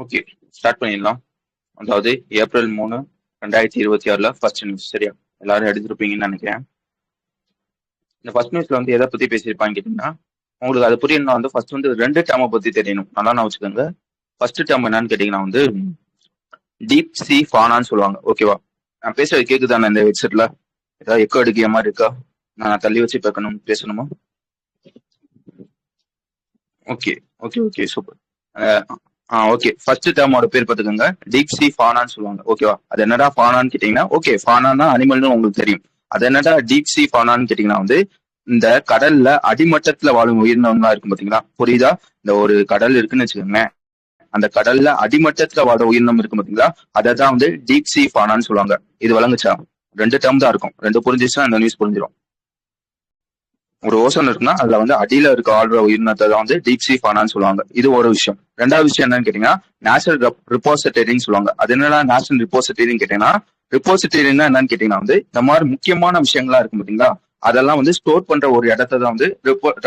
Okay, start பண்ணிடலாம். அதாவது April 3, 2026 first news. சரியா? எல்லாரும் எடுத்திருப்பீங்கன்னு நினைக்கிறேன். இந்த ஃபர்ஸ்ட் நியூஸ்ல வந்து எதை பத்தி பேசியிருப்பாங்க கேட்டீங்கன்னா, உங்களுக்கு அது புரியணும்னா வந்து ஃபர்ஸ்ட் வந்து 2 டேர்மை பத்தி தெரியணும். நல்லா நான் வச்சுக்கோங்க. ஃபர்ஸ்ட் டேர்ம் என்னன்னு கேட்டீங்கன்னா வந்து டீப் சி ஃபானான்னு சொல்லுவாங்க. ஓகேவா? நான் பேசுறது கேக்குதானே இந்த ஹெட்செட்ல? ஏதாவது எக்கோ அடிக்கிற மாதிரி இருக்கா? நான் தள்ளி வச்சு பேசணுமா? Okay okay okay super. Okay, first டேர்மோட பேர் பார்த்துக்கோங்க. டீப் சி ஃபானான்னு சொல்லுவாங்க. ஓகேவா? அது என்னடா ஃபானான்னு கேட்டீங்கன்னா, ஓகே ஃபானானா அனிமல்னு உங்களுக்கு தெரியும். அது என்னடா டீப் சி ஃபானான்னு கேட்டீங்கன்னா வந்து இந்த கடல்ல அடிமட்டத்துல வாழும் உயிரினம்லாம் இருக்கும் பாத்தீங்களா? புரியுதா? இந்த ஒரு கடல் இருக்குன்னு வச்சுக்கோங்களேன். அந்த கடல்ல அடிமட்டத்துல வாழ உயிரினம் இருக்கும் பாத்தீங்களா? அதை தான் வந்து டீப் சி ஃபானான்னு சொல்லுவாங்க. இது வழங்குச்சா? 2 டேர்ம் தான் இருக்கும். 2 புரிஞ்சிச்சுன்னா இந்த நியூஸ் புரிஞ்சிடும். ஒரு ஓசன் இருக்குன்னா அதுல வந்து அடியில இருக்க ஆள்ற உயிரினத்தை தான் வந்து டீப் சி ஃபானான்னு சொல்லுவாங்க. இது ஒரு விஷயம். 2வது விஷயம் என்னன்னு கேட்டீங்கன்னா, நேஷனல் ரிப்போசிட்டரின்னு சொல்லுவாங்க. அது என்னன்னா நேஷனல் ரிப்போசிட்டரின்னு கேட்டீங்கன்னா, ரிப்போசிட்டரின்னா என்னன்னு கேட்டீங்கன்னா வந்து இந்த மாதிரி முக்கியமான விஷயங்களா இருக்கும் பாத்தீங்களா? அதெல்லாம் வந்து ஸ்டோர் பண்ற ஒரு இடத்தை தான் வந்து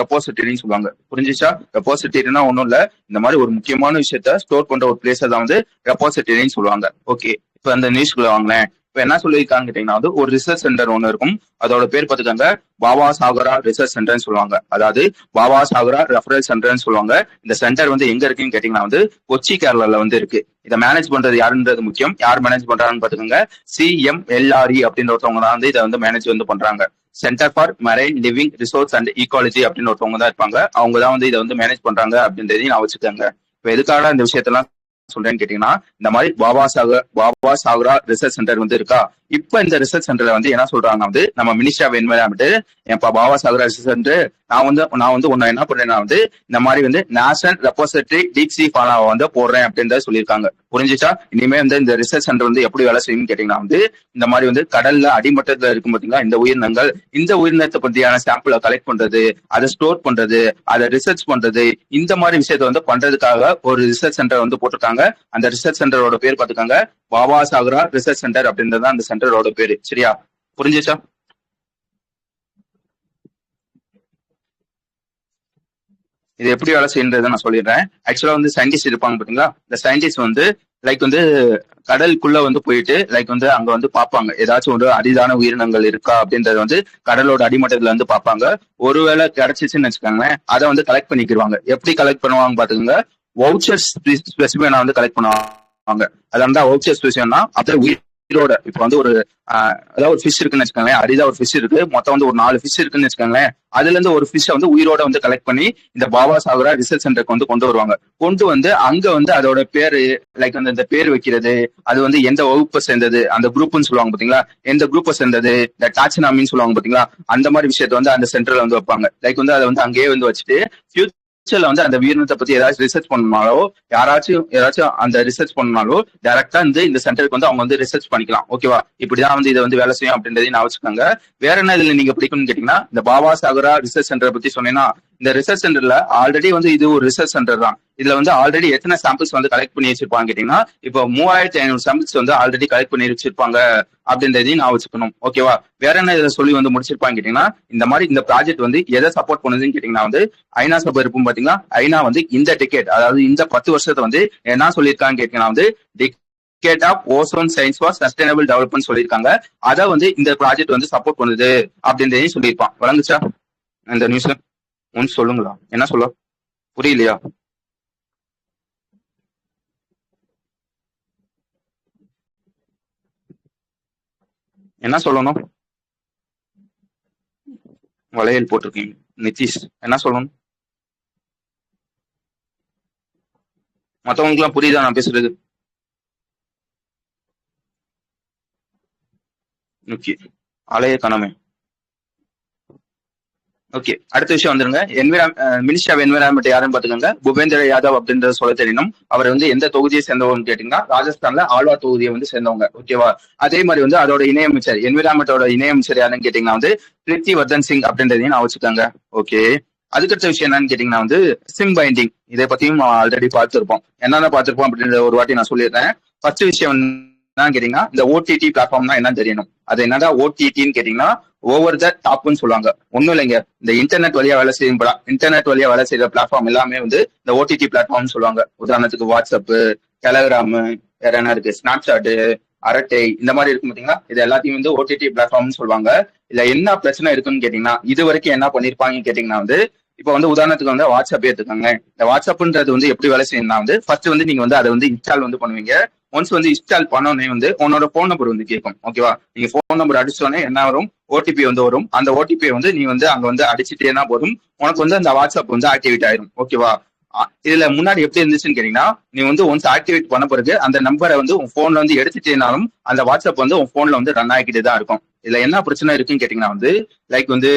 ரெப்போசிட்டரின்னு சொல்லுவாங்க. புரிஞ்சிச்சா? ரெப்போசிட்டரினா ஒண்ணும் இல்ல, இந்த மாதிரி ஒரு முக்கியமான விஷயத்த ஸ்டோர் பண்ற ஒரு பிளேஸை தான் வந்து ரெப்போசிட்டரின்னு சொல்லுவாங்க. ஓகே, இப்ப அந்த நியூஸ்க்குள்ள வாங்களேன். இப்ப என்ன சொல்லியிருக்காங்க கேட்டீங்கன்னா வந்து ஒரு ரிசர்ச் சென்டர் ஒண்ணு இருக்கும். அதோட பேர் பார்த்துக்கோங்க, பாபா சாகரா ரிசர்ச் சென்டர்னு சொல்லுவாங்க. அதாவது பாபா சாகரா ரெஃபரல் சென்டர்னு சொல்லுவாங்க. இந்த சென்டர் வந்து எங்க இருக்குன்னு கேட்டீங்கன்னா வந்து கொச்சி கேரளால வந்து இருக்கு. இதை மேனேஜ் பண்றது யாருன்றது முக்கியம். யார் மேனேஜ் பண்றாங்கன்னு பாத்துக்கோங்க, CMLRE அப்படின்ற ஒருத்தவங்க தான் வந்து இதை வந்து மேனேஜ் வந்து பண்றாங்க. Centre for marine living resource and ecology அப்படின்னு ஒருத்தவங்க தான் இருப்பாங்க. அவங்க தான் வந்து இதை வந்து மேனேஜ் பண்றாங்க அப்படின்றதையும் நான் வச்சுக்கோங்க. இப்ப எதுக்காக இந்த விஷயத்தெல்லாம் சொல்றேன்னு கேட்டீங்கன்னா, இந்த மாதிரி பாபா சாகரா ரிசர்ச் சென்டர் வந்து இருக்கா. இப்ப இந்த ரிசர்ச் சென்டர்ல வந்து என்ன சொல்றாங்க வந்து நம்ம மினிஸ்ட்ரி ஆஃப் என்விரான்மெண்ட், ஏன்பா பாபா சாகரா ரிசர்ச் சென்டர், நான் வந்து ஒன்னு என்ன பண்றேன்னா வந்து இந்த மாதிரி வந்து நேஷனல் ரெப்போசிட்டரி டீப் சி ஃபானாவை வந்து போடுறேன் அப்படின்றத சொல்லியிருக்காங்க. புரிஞ்சுச்சா? இனிமே வந்து இந்த ரிசர்ச் சென்டர் வந்து எப்படி வேலை செய்யும்னு கேட்டீங்கன்னா வந்து இந்த மாதிரி வந்து கடல்ல அடிமட்டத்துல இருக்கும் பாத்தீங்களா இந்த உயிரினங்கள், இந்த உயிரினத்தை பத்தியான சாம்பிளை கலெக்ட் பண்றது, அதை ஸ்டோர் பண்றது, அதை ரிசர்ச் பண்றது, இந்த மாதிரி விஷயத்த வந்து பண்றதுக்காக ஒரு ரிசர்ச் சென்டர் வந்து போட்டிருக்காங்க. அந்த ரிசர்ச் சென்டரோட பேர் பாத்துக்காங்க, பாபா சாகரா ரிசர்ச் சென்டர் அப்படின்றது அந்த சென்டரோட பேரு. சரியா? புரிஞ்சுச்சா? இது எப்படி வேலை செய்யறதை நான் சொல்லிடுறேன். ஆக்சுவலா வந்து சயின்டிஸ்ட் இருப்பாங்க பாத்தீங்களா? இந்த சயின்டிஸ்ட் வந்து லைக் வந்து கடலுக்குள்ள வந்து போயிட்டு லைக் வந்து அங்க வந்து பார்ப்பாங்க ஏதாச்சும் ஒரு அரிதான உயிரினங்கள் இருக்கா அப்படின்றத வந்து கடலோட அடிமட்டத்துல வந்து பார்ப்பாங்க. ஒருவேளை கிடைச்சிச்சுன்னு வச்சுக்கோங்களேன், அதை வந்து கலெக்ட் பண்ணிக்கிடுவாங்க. எப்படி கலெக்ட் பண்ணுவாங்க பாத்துக்கோங்க, வவுச்சர் ஸ்பெசிமெனா வந்து கலெக்ட் பண்ணுவாங்க. அது வந்து வவுச்சர் ஸ்பெசிமெனா அப்படியே உயிரோட இப்ப வந்து ஒரு அதாவது ஒரு ஃபிஷ் இருக்குன்னு வச்சுக்கோங்களேன், அரிதா ஒரு ஃபிஷ் இருக்கு, மொத்தம் வந்து ஒரு 4 ஃபிஷ் இருக்குன்னு வச்சுக்கோங்களேன். அதுல இருந்து ஒரு ஃபிஷ்ஷை வந்து உயிரோட வந்து கலெக்ட் பண்ணி இந்த பாபா சாகரா ரிசர்ச் சென்டருக்கு வந்து கொண்டு வருவாங்க. கொண்டு வந்து அங்க வந்து அதோட பேரு லைக் வந்து இந்த பேர் வைக்கிறது, அது வந்து எந்த வகுப்பை சேர்ந்தது, அந்த குரூப்னு சொல்லுவாங்க பாத்தீங்களா, எந்த குரூப்பை சேர்ந்தது, இந்த டாக்ஸினாமின்னு சொல்லுவாங்க பாத்தீங்களா, அந்த மாதிரி விஷயத்த வந்து அந்த சென்டர்ல வந்து வைப்பாங்க. லைக் வந்து அதை வந்து அங்கேயே வந்து வச்சுட்டு ஃபியூச்சர்ல வந்து அந்த உயிரினத்தை பத்தி ஏதாச்சும் ரிசர்ச் பண்ணாலோ, யாராச்சும் அந்த ரிசர்ச் பண்ணாலோ டைரக்டா வந்து இந்த சென்டருக்கு வந்து அவங்க வந்து ரிசர்ச் பண்ணிக்கலாம். ஓகேவா? இப்படிதான் வந்து இதை வந்து வேலை செய்யும் அப்படின்றதையும் நான் வச்சுக்கோங்க. வேற என்ன இதுல நீங்க பிடிக்கும்னு கேட்டீங்கன்னா, இந்த பாபா சாகரா ரிசர்ச் சென்டரை பத்தி சொன்னீங்கன்னா, இந்த ரிசர்ச் சென்டர்ல ஆல்ரெடி வந்து இது ஒரு ரிசர்ச் சென்டர் தான். இதுல வந்து ஆல்ரெடி எத்தனை சாம்பிள்ஸ் வந்து கலெக்ட் பண்ணி வச்சிருப்பாங்க கேட்டீங்கன்னா, இப்போ 3500 சாம்பிள்ஸ் வந்து ஆல்ரெடி கலெக்ட் பண்ணி வச்சிருப்பாங்க அப்படின்றதையும் நான் வச்சுக்கணும். ஓகேவா? வேற என்ன இதுல சொல்லி வந்து முடிச்சிருப்பாங்க கேட்டீங்கன்னா, இந்த மாதிரி இந்த ப்ராஜெக்ட் வந்து எதை சப்போர்ட் பண்ணுதுன்னு கேட்டீங்கன்னா வந்து ஐநா சபை இருக்கும் பாத்தீங்களா, ஐநா வந்து இந்த டிக்கெட் அதாவது இந்த 10 வருஷத்தை வந்து என்ன சொல்லியிருக்காங்க கேட்டீங்கன்னா வந்து decade of ocean science for sustainable development சொல்லியிருக்காங்க. அதை வந்து இந்த ப்ராஜெக்ட் வந்து சப்போர்ட் பண்ணுது அப்படின்றதையும் சொல்லியிருப்பான். வழங்குச்சா இந்த நியூஸ்? ஒன்னு சொல்லுங்களா, என்ன சொல்ல புரியலையா? என்ன சொல்லணும்? வளையல் போட்டிருக்கீங்க நிதிஷ், என்ன சொல்லணும்? மத்தவங்களுக்கு எல்லாம் புரியுதா நான் பேசுறது? ஓகே, அலைய கணமே. ஓகே, அடுத்த விஷயம் வந்துருங்க. மினிஸ்டர் ஆஃப் என்விரான்மெண்ட் யாருன்னு பாத்துக்கோங்க, பூபேந்திர யாதவ் அப்படின்றத சொல்ல தெரியணும். அவர் வந்து எந்த தொகுதியை சேர்ந்தவங்க கேட்டீங்கன்னா, ராஜஸ்தான்ல ஆழ்வார் தொகுதியை வந்து சேர்ந்தவங்க. ஓகேவா? அதே மாதிரி வந்து அதோட இணையமைச்சர், என்விரான்மெண்டோட இணையமைச்சர் யாருன்னு கேட்டீங்கன்னா வந்து பிரித்தி வர்தன் சிங் அப்படின்றதையும் நான் வச்சுக்கோங்க. ஓகே, அதுக்கடுத்த விஷயம் என்னன்னு கேட்டீங்கன்னா வந்து சிம் பைண்டிங். இதை பத்தியும் ஆல்ரெடி பார்த்திருப்போம். என்னென்ன பார்த்திருப்போம் அப்படின்ற ஒரு வாட்டி நான் சொல்லிடுறேன். ஃபர்ஸ்ட் விஷயம் என்னன்னு கேட்டீங்கன்னா, இந்த OTT பிளாட்ஃபார்ம்னா என்னன்னு தெரியணும். அது என்னடா OTTன்னு கேட்டீங்கன்னா, ஓவர் த டாப்னு சொல்லுவாங்க. ஒன்னும் இல்லைங்க, இந்த இன்டர்நெட் வழியா வேலை செய்யும் பிளாட்ஃபார்ம் எல்லாமே வந்து இந்த OTT பிளாட்ஃபார்ம் சொல்லுவாங்க. உதாரணத்துக்கு வாட்ஸ்அப், டெலகிராம், வேற என்ன இருக்கு, ஸ்னாப்சாட், அரட்டை, இந்த மாதிரி இருக்கும் பாத்தீங்களா, இது எல்லாத்தையும் வந்து ஓடிடி பிளாட்ஃபார்ம்னு சொல்லுவாங்க. இதுல என்ன பிரச்சனை இருக்குன்னு கேட்டீங்கன்னா, இது வரைக்கும் என்ன பண்ணிருப்பாங்கன்னு கேட்டீங்கன்னா வந்து, இப்போ வந்து உதாரணத்துக்கு வந்து வாட்ஸ்அப் எடுத்துக்கோங்க. இந்த வாட்ஸ்அப்ன்றது வந்து எப்படி வேலை செய்யணும்னா வந்து, ஃபர்ஸ்ட் வந்து நீங்க வந்து அதை வந்து இன்ஸ்டால் வந்து பண்ணுவீங்க. ஒன்ஸ் வந்து இன்ஸ்டால் பண்ணோடனே வந்து உன்னோட போன் நம்பர் வந்து கேட்கும். ஓகேவா, நீங்க போன் நம்பர் அடிச்சோடனே என்ன வரும், ஓடிபி வந்து வரும். அந்த ஓடிபியை வந்து நீ வந்து அங்க வந்து அடிச்சுட்டேனா போதும், உனக்கு வந்து அந்த வாட்ஸ்அப் வந்து ஆக்டிவேட் ஆயிரும். ஓகேவா, இதுல முன்னாடி எப்படி இருந்துச்சுன்னு கேட்டீங்கன்னா, நீ வந்து ஒன்ஸ் ஆக்டிவேட் பண்ண பிறகு அந்த நம்பரை வந்து உன் போன்ல வந்து எடுத்துட்டேனாலும் அந்த வாட்ஸ்அப் வந்து உன் போன்ல வந்து ரன் ஆகிக்கிட்டே தான் இருக்கும். இதுல என்ன பிரச்சனை இருக்குன்னு கேட்டீங்கன்னா வந்து, லைக் வந்து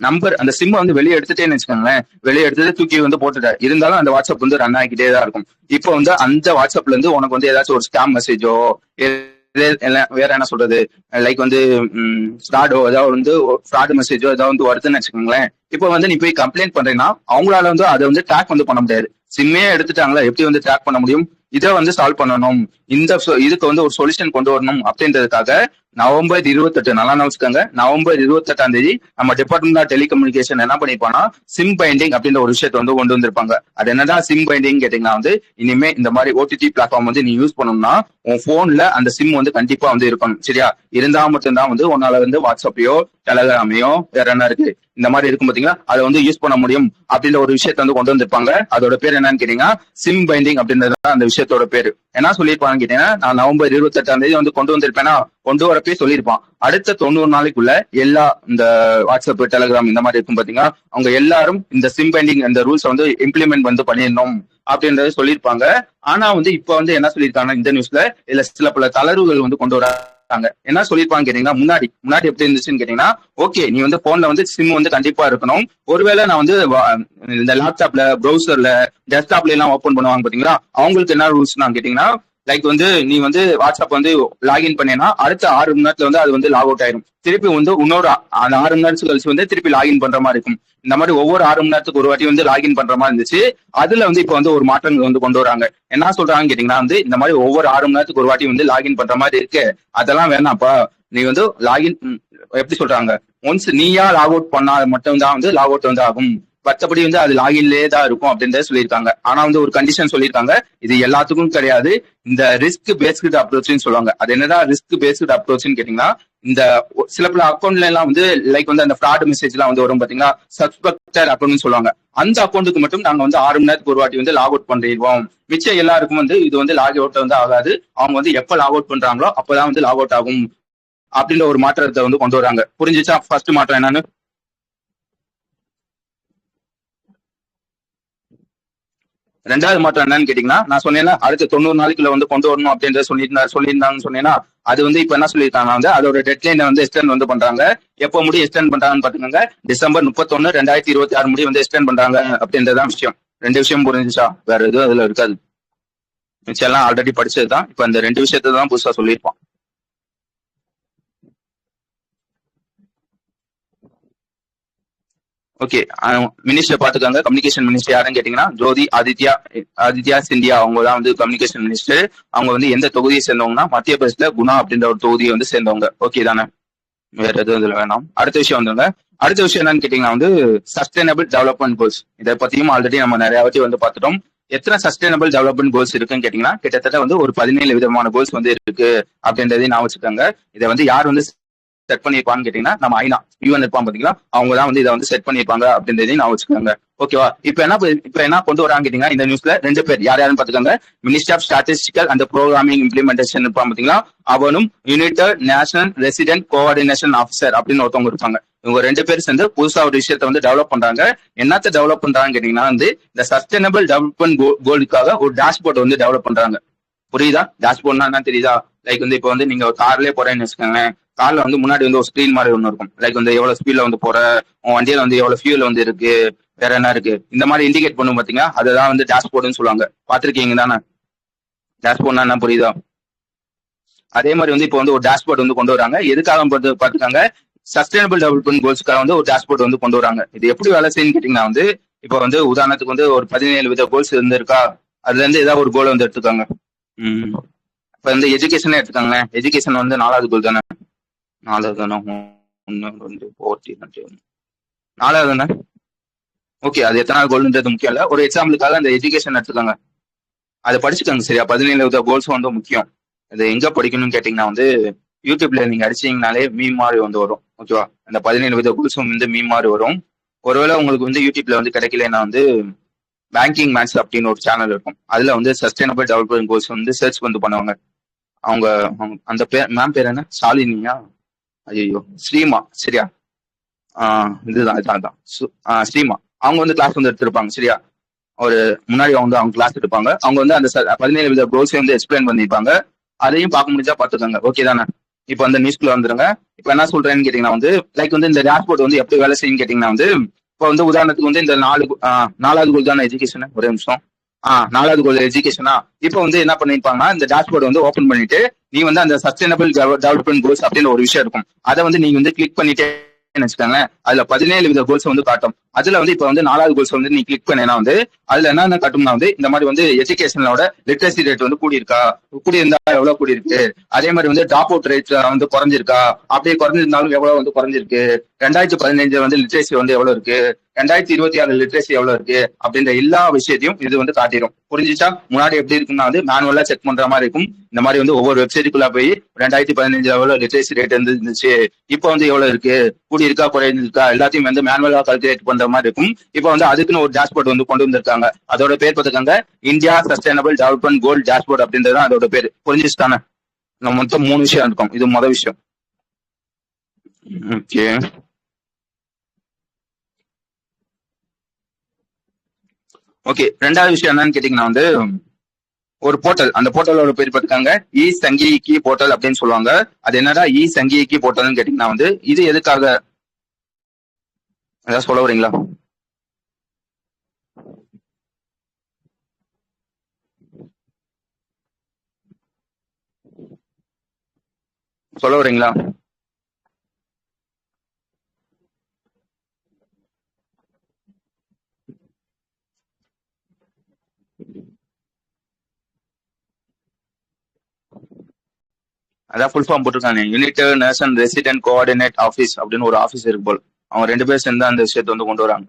நம்பர் அந்த சிம் வந்து வெளியே எடுத்துட்டேன்னு வச்சுக்கோங்களேன், வெளியே எடுத்துட்டு தூக்கி வந்து போட்டுட்ட, இருந்தாலும் அந்த வாட்ஸ்அப் வந்து ரன் ஆகிக்கிட்டே தான் இருக்கும். இப்போ வந்து அந்த வாட்ஸ்அப்ல இருந்து உனக்கு வந்து ஏதாச்சும் ஒரு ஸ்கேம் மெசேஜோ வேற என்ன சொல்றது, லைக் வந்து ஃப்ராடோ ஏதாவது வந்து ஃப்ராட் மெசேஜோ ஏதாவது வந்து வருதுன்னு வச்சுக்கோங்களேன். இப்போ வந்து நீ போய் கம்ப்ளைண்ட் பண்றீங்கன்னா அவங்களால வந்து அதை வந்து ட்ராக் வந்து பண்ண முடியாது. சிம்மே எடுத்துட்டாங்களா, எப்படி வந்து ட்ராக் பண்ண முடியும்? இதை வந்து சால்வ் பண்ணணும், இதுக்கு வந்து ஒரு சொல்யூஷன் கொண்டு வரணும் அப்படின்றதுக்காக நவம்பர் 28, நல்லா வச்சுக்கோங்க, நவம்பர் 28 நம்ம டிபார்ட்மெண்ட் ஆஃப் டெலிகம்யூனிகேஷன் என்ன பண்ணிருப்பாங்கன்னா, சிம் பைண்டிங் அப்படின்ற ஒரு விஷயத்தை வந்து கொண்டு வந்திருப்பாங்க. அது என்னதான் சிம் பைண்டிங் கேட்டீங்கன்னா வந்து, இனிமே இந்த மாதிரி ஓடிடி பிளாட்ஃபார்ம் வந்து நீ யூஸ் பண்ணணும்னா உன் போன்ல அந்த சிம் வந்து கண்டிப்பா வந்து இருக்கணும். சரியா, இருந்தா மட்டும்தான் வந்து உன்னால வந்து வாட்ஸ்அப்பையோ டெலகிராமையோ வேற என்ன இருக்கு இந்த மாதிரி இருக்கும் பாத்தீங்களா, அதை வந்து யூஸ் பண்ண முடியும் அப்படின்ற ஒரு விஷயத்த வந்து கொண்டு வந்திருப்பாங்க. அதோட பேர் என்னன்னு கேட்டீங்கன்னா சிம் பைண்டிங் அப்படின்றது அந்த விஷயத்தோட பேரு. என்ன சொல்லியிருப்பான்னு கேட்டீங்கன்னா, நான் நவம்பர் 28 வந்து கொண்டு வந்திருப்பேன்னா, கொண்டு வரப்பே சொல்லியிருப்பான், அடுத்த 90 நாளைக்குள்ள எல்லா இந்த வாட்ஸ்அப் டெலகிராம் இந்த மாதிரி இருக்கும் பாத்தீங்களா, அவங்க எல்லாரும் இந்த சிம் பைண்டிங் அந்த ரூல்ஸ் வந்து இம்ப்ளிமெண்ட் வந்து பண்ணிடணும் அப்படின்றத சொல்லியிருப்பாங்க. ஆனா வந்து இப்ப வந்து என்ன சொல்லியிருக்காங்கன்னா இந்த நியூஸ்ல, இதுல சில பல தளர்வுகள் வந்து கொண்டு வராங்க. என்ன சொல்லிருப்பான்னு கேட்டீங்கன்னா, முன்னாடி எப்படி இருந்துச்சுன்னு கேட்டீங்கன்னா, ஓகே நீ வந்து போன்ல வந்து சிம் வந்து கண்டிப்பா இருக்கணும். ஒருவேளை நான் வந்து இந்த லேப்டாப்ல ப்ரௌசர்ல டெஸ்க்டாப்ல எல்லாம் ஓபன் பண்ணுவாங்க பாத்தீங்களா, அவங்களுக்கு என்ன ரூல்ஸ் கேட்டீங்கன்னா, லைக் வந்து நீ வந்து வாட்ஸ்அப் வந்து லாகின் பண்ணேன்னா அடுத்த 6 மணி நேரத்துல வந்து அது வந்து லாக் அவுட் ஆயிரும். திருப்பி வந்து இன்னொரு அந்த 6 மணி நேரத்துக்கு கழிச்சு வந்து திருப்பி லாகின் பண்ற மாதிரி இருக்கும். இந்த மாதிரி ஒவ்வொரு 6 மணி நேரத்துக்கு ஒரு வாட்டி வந்து லாகின் பண்ற மாதிரி இருந்துச்சு. அதுல வந்து இப்ப வந்து ஒரு மாற்றங்கள் வந்து கொண்டு வராங்க. என்ன சொல்றாங்கன்னு கேட்டீங்கன்னா வந்து, இந்த மாதிரி ஒவ்வொரு 6 மணி நேரத்துக்கு ஒரு வாட்டி வந்து லாகின் பண்ற மாதிரி இருக்கு, அதெல்லாம் வேணாம்ப்பா. நீ வந்து லாகின் எப்படி சொல்றாங்க, ஒன்ஸ் நீயா லாக் அவுட் பண்ணா மட்டும் தான் வந்து லாக் அவுட் வந்து ஆகும், மற்றபடி வந்து அது லாகின்லேயே தான் இருக்கும் அப்படின்றத சொல்லியிருக்காங்க. ஆனா வந்து ஒரு கண்டிஷன் சொல்லியிருக்காங்க, இது எல்லாத்துக்கும் கிடையாது, இந்த ரிஸ்க் பேஸ்டு அப்ரோச்னு சொல்லுவாங்க. அது என்னதான் ரிஸ்க் பேஸ்டு அப்ரோச்னு கேட்டீங்கன்னா, இந்த சில பல அக்கௌண்ட்ல எல்லாம் வந்து லைக் வந்து அந்த ஃப்ராட் மெசேஜ் எல்லாம் வந்து வரும் பாத்தீங்களா, சஸ்பெக்டட் அக்கௌண்ட்னு சொல்லுவாங்க. அந்த அக்கௌண்ட்டுக்கு மட்டும் நாங்க வந்து 6 மணி நேரத்துக்கு ஒரு வாட்டி வந்து லாக் அவுட் பண்ணிடுவோம். மிச்சம் எல்லாருக்கும் வந்து இது வந்து லாக் அவுட் வந்து ஆகாது. அவங்க வந்து எப்ப லாக் அவுட் பண்றாங்களோ அப்பதான் வந்து லாக் அவுட் ஆகும் அப்படின்ற ஒரு மாற்றத்தை வந்து கொண்டு வராங்க. புரிஞ்சுச்சா ஃபர்ஸ்ட் மாற்றம் என்னன்னு? ரெண்டாவது மாற்றம் என்னன்னு கேட்டீங்கன்னா, நான் சொன்னேன்னா அடுத்த 90 நாளைக்குள்ள வந்து கொண்டு வரணும் அப்படின்றத சொல்லியிருந்தாங்கன்னு சொன்னேன்னா, அது வந்து இப்ப என்ன சொல்லியிருக்காங்க வந்து அதோட டெட்லைனை வந்து எக்ஸ்டெண்ட் வந்து பண்றாங்க. எப்போ முடி எக்ஸ்டெண்ட் பண்றாங்கன்னு பாத்துக்கோங்க, டிசம்பர் 31, 2026 முடி வந்து எக்ஸ்டெண்ட் பண்றாங்க அப்படின்றதான் விஷயம். 2 விஷயம் புரிஞ்சுச்சா, வேற எதுவும் அதுல இருக்காது. மிச்சம் எல்லாம் ஆல்ரெடி படிச்சதுதான். இப்ப இந்த 2 விஷயத்த தான் புதுசா சொல்லியிருப்பான். ஓகே, மினிஸ்டர் பாத்துக்காங்க. கம்யூனிகேஷன் மினிஸ்டர் யாருன்னு கேட்டீங்கன்னா ஜோதி ஆதித்யா சிந்தியா, அவங்க தான் வந்து கம்யூனிகேஷன் மினிஸ்டர். அவங்க வந்து எந்த தொகுதியை சேர்ந்தவங்கன்னா மத்திய பிரதேசல குணா அப்படின்ற ஒரு தொகுதியை வந்து சேர்ந்தவங்க. ஓகே தானே, வேற எதுவும் இதுல வேணாம். அடுத்த விஷயம் வந்துங்க. அடுத்த விஷயம் என்னன்னு கேட்டீங்கன்னா வந்து சஸ்டைனபிள் டெவலப்மெண்ட் கோல்ஸ். இதை பத்தியும் ஆல்ரெடி நம்ம நிறைய வாட்டி வந்து பார்த்துட்டோம். எத்தனை சஸ்டைனபிள் டெவலப்மெண்ட் கோல்ஸ் இருக்குன்னு கேட்டீங்கன்னா, கிட்டத்தட்ட வந்து ஒரு 17 விதமான கோல்ஸ் வந்து இருக்கு அப்படின்றதையும் நான் வச்சுக்கோங்க. இதை வந்து யார் வந்து செட் பண்ணிருப்பான்னு கேட்டீங்கன்னா, நம்ம ஐநா யூஎன் இருப்பான் பாத்தீங்களா, அவங்க தான் வந்து இதை வந்து செட் பண்ணிருப்பாங்க அப்படின்றதையும் நான் வச்சுக்கோங்க. ஓகேவா, இப்ப என்ன கொண்டு வராங்க கேட்டீங்கன்னா, இந்த நியூஸ்ல 2 பேர் யார் யாருன்னு பாத்துக்கோங்க. Ministry of statistical and programming implementation இருப்பான் பாத்தீங்களா, அவனும் united national resident coordination officer அப்படின்னு ஒருத்தவங்க இருப்பாங்க. இவங்க 2 பேர் சேர்ந்து புதுசா ஒரு விஷயத்த வந்து டெவலப் பண்றாங்க. என்னத்த டெவலப் பண்றாங்கன்னு கேட்டீங்கன்னா வந்து, இந்த சஸ்டைனபிள் டெவலப்மெண்ட் கோலுக்காக ஒரு டேஷ்போர்ட் வந்து டெவலப் பண்றாங்க. புரியுதா, டேஷ்போர்ட்னா என்ன தெரியுதா? லைக் வந்து இப்போ வந்து நீங்க கார்லயே போறேன்னு வச்சுக்கோங்க, கார்ல வந்து முன்னாடி வந்து ஒரு ஸ்கிரீன் மாதிரி ஒன்று இருக்கும். லைக் வந்து எவ்வளவு ஸ்பீட்ல வந்து போற, உன் வண்டியில வந்து எவ்வளவு ஃபியூல் வந்து இருக்கு, வேற என்ன இருக்கு, இந்த மாதிரி இண்டிகேட் பண்ணும் பாத்தீங்கன்னா, அதுதான் வந்து டேஷ்போர்டுன்னு சொல்லுவாங்க. பாத்திருக்கீங்க தானே? டேஷ்போர்ட்னா என்ன புரியுதா? அதே மாதிரி வந்து இப்போ வந்து ஒரு டேஷ்போர்ட் வந்து கொண்டு வராங்க. எதுக்காக பாத்துக்காங்க, சஸ்டைனபிள் டெவலப்மெண்ட் கோல்ஸ்க்காக வந்து ஒரு டேஷ்போர்ட் வந்து கொண்டு வராங்க. இது எப்படி வேலை செய்யுன்னு கேட்டீங்கன்னா வந்து, இப்போ வந்து உதாரணத்துக்கு வந்து ஒரு 17 வித கோல்ஸ் இருந்து இருக்கா, அதுல இருந்து ஏதாவது ஒரு கோல் வந்து எடுத்துக்காங்க. இப்ப வந்து எஜுகேஷனே எடுத்துக்காங்க. எஜுகேஷன் வந்து 4வது கோல் தானே, 4வது தானே, 1 2 4 4வது தானே. ஓகே, அது எத்தனாவது கோல்ன்றது முக்கியம் இல்ல, ஒரு எக்ஸாம்பிளுக்காக அந்த எஜுகேஷன் எடுத்துக்காங்க. அதை படிச்சுக்கோங்க சரியா. 17 கோல்ஸ் வந்து முக்கியம். இது எங்க படிக்கணும்னு கேட்டீங்கன்னா வந்து யூடியூப்ல நீங்க அடிச்சீங்கனாலே மீம் மாதிரி வந்து வரும். ஓகேவா, அந்த 17 கோல்ஸும் வந்து மீம் மாதிரி வரும். ஒருவேளை உங்களுக்கு வந்து யூடியூப்ல வந்து கிடைக்கலன்னா வந்து பேங்கிங் மேத்ஸ் அப்படின்னு ஒரு சேனல் இருக்கும். அதுல வந்து சஸ்டைனபிள் டெவலப்மெண்ட் கோல்ஸ் வந்து சர்ச் வந்து பண்ணுவாங்க. அவங்க அந்த பேர் மேம் பேர் என்ன, ஷாலினியா, ஐயோ ஸ்ரீமா, சரியா. இதுதான் இதான் ஸ்ரீமா. அவங்க வந்து கிளாஸ் வந்து எடுத்திருப்பாங்க சரியா. ஒரு முன்னாடி அவங்க கிளாஸ் எடுப்பாங்க. அவங்க வந்து அந்த 17 கோல்ஸையும் வந்து எக்ஸ்பிளைன் பண்ணிருப்பாங்க. அதையும் பார்க்க முடிஞ்சா பாத்துக்கோங்க. ஓகே தானே. இப்போ அந்த நியூஸ்குள்ள வந்துருங்க. இப்போ என்ன சொல்றேன்னு கேட்டீங்கன்னா வந்து லைக் வந்து இந்த டேஷ்போர்ட் வந்து எப்படி வேலை செய்யும் கேட்டீங்கன்னா வந்து இப்போ வந்து உதாரணத்துக்கு வந்து இந்த 4வது கோல் தானே எஜுகேஷன். ஒரே நிமிஷம். 4வது கோல் எஜுகேஷனா. இப்போ வந்து என்ன பண்ணிருப்பாங்கன்னா இந்த டேஷ்போர்ட் வந்து ஓபன் பண்ணிட்டு நீ வந்து அந்த சஸ்டைனபிள் டெவலப்மெண்ட் கோல்ஸ் அப்படின்னு ஒரு விஷயம் இருக்கும். அதை வந்து நீங்க வந்து கிளிக் பண்ணிட்டு வச்சுக்காங்க. அதுல 17 கோல்ஸ் வந்து காட்டும். அதுல வந்து இப்ப வந்து 4வது கோல்ஸ் வந்து நீ கிளிக் பண்ணா வந்து அதுல என்ன காட்டும்னா வந்து இந்த மாதிரி வந்து எஜுகேஷனோட லிட்ரஸி ரேட் வந்து கூடியிருக்கா, கூடி இருந்தா எவ்வளவு கூடி இருக்கு, அதே மாதிரி வந்து டிராப் அவுட் ரேட் வந்து குறைஞ்சிருக்கா, அப்படியே குறைஞ்சிருந்தாலும் எவ்வளவு வந்து குறைஞ்சிருக்கு, 2015 வந்து லிட்ரஸி வந்து எவ்வளவு இருக்கு, 2026 லிட்ரஸி எவ்வளவு இருக்கு அப்படின்ற எல்லா விஷயத்தையும் இது வந்து காட்டிடும். புரிஞ்சுச்சா. முன்னாடி எப்படி இருக்குன்னா வந்து மேனுவலா செக் பண்ற மாதிரி இருக்கும். இந்த மாதிரி வந்து ஒவ்வொரு வெப்சைட்டுக்குள்ள போய் 2015 எவ்வளவு லிட்ரஸி ரேட் இருந்துச்சு, இப்போ வந்து எவ்வளவு இருக்கு, கூடி இருக்கா குறைஞ்சிருக்கா, எல்லாத்தையும் வந்து மேனுவலா கால்குலேட் பண்ற மாதிரி இருக்கும். இப்போ வந்து அதுக்குன்னு ஒரு டேஷ்போர்ட் வந்து கொண்டு வந்திருக்காங்க. அதோட பேர் பார்த்துக்கோங்க, இந்தியா சஸ்டைனபிள் டெவலப்மெண்ட் கோல் டேஷ்போர்ட் அப்படின்றது அதோட பேர். புரிஞ்சிச்சு தானே. மொத்தம் 3 விஷயம் இருக்கும். இது முதல் விஷயம். ஓகே. ஓகே, ரெண்டாவது விஷயம் என்னன்னு கேட்டீங்கன்னா வந்து ஒரு போர்ட்டல். அந்த போர்ட்டலோட பேர் பார்த்துக்காங்க, இ சங்கீகி போர்ட்டல் அப்படின்னு சொல்லுவாங்க. அது என்னடா இ சங்கீகி போர்ட்டல்னு கேட்டீங்கன்னா வந்து இது எதுக்காக ஏதாவது சொல்ல வரீங்களா? சொல்ல வரீங்களா? அதான் ஃபுல் ஃபார்ம் போட்டிருக்காங்க, unit nation resident coordinate office அப்படின்னு ஒரு ஆஃபீஸ் இருக்கு போல். அவங்க 2 பேர் சேர்ந்து அந்த விஷயத்தை வந்து கொண்டு வராங்க.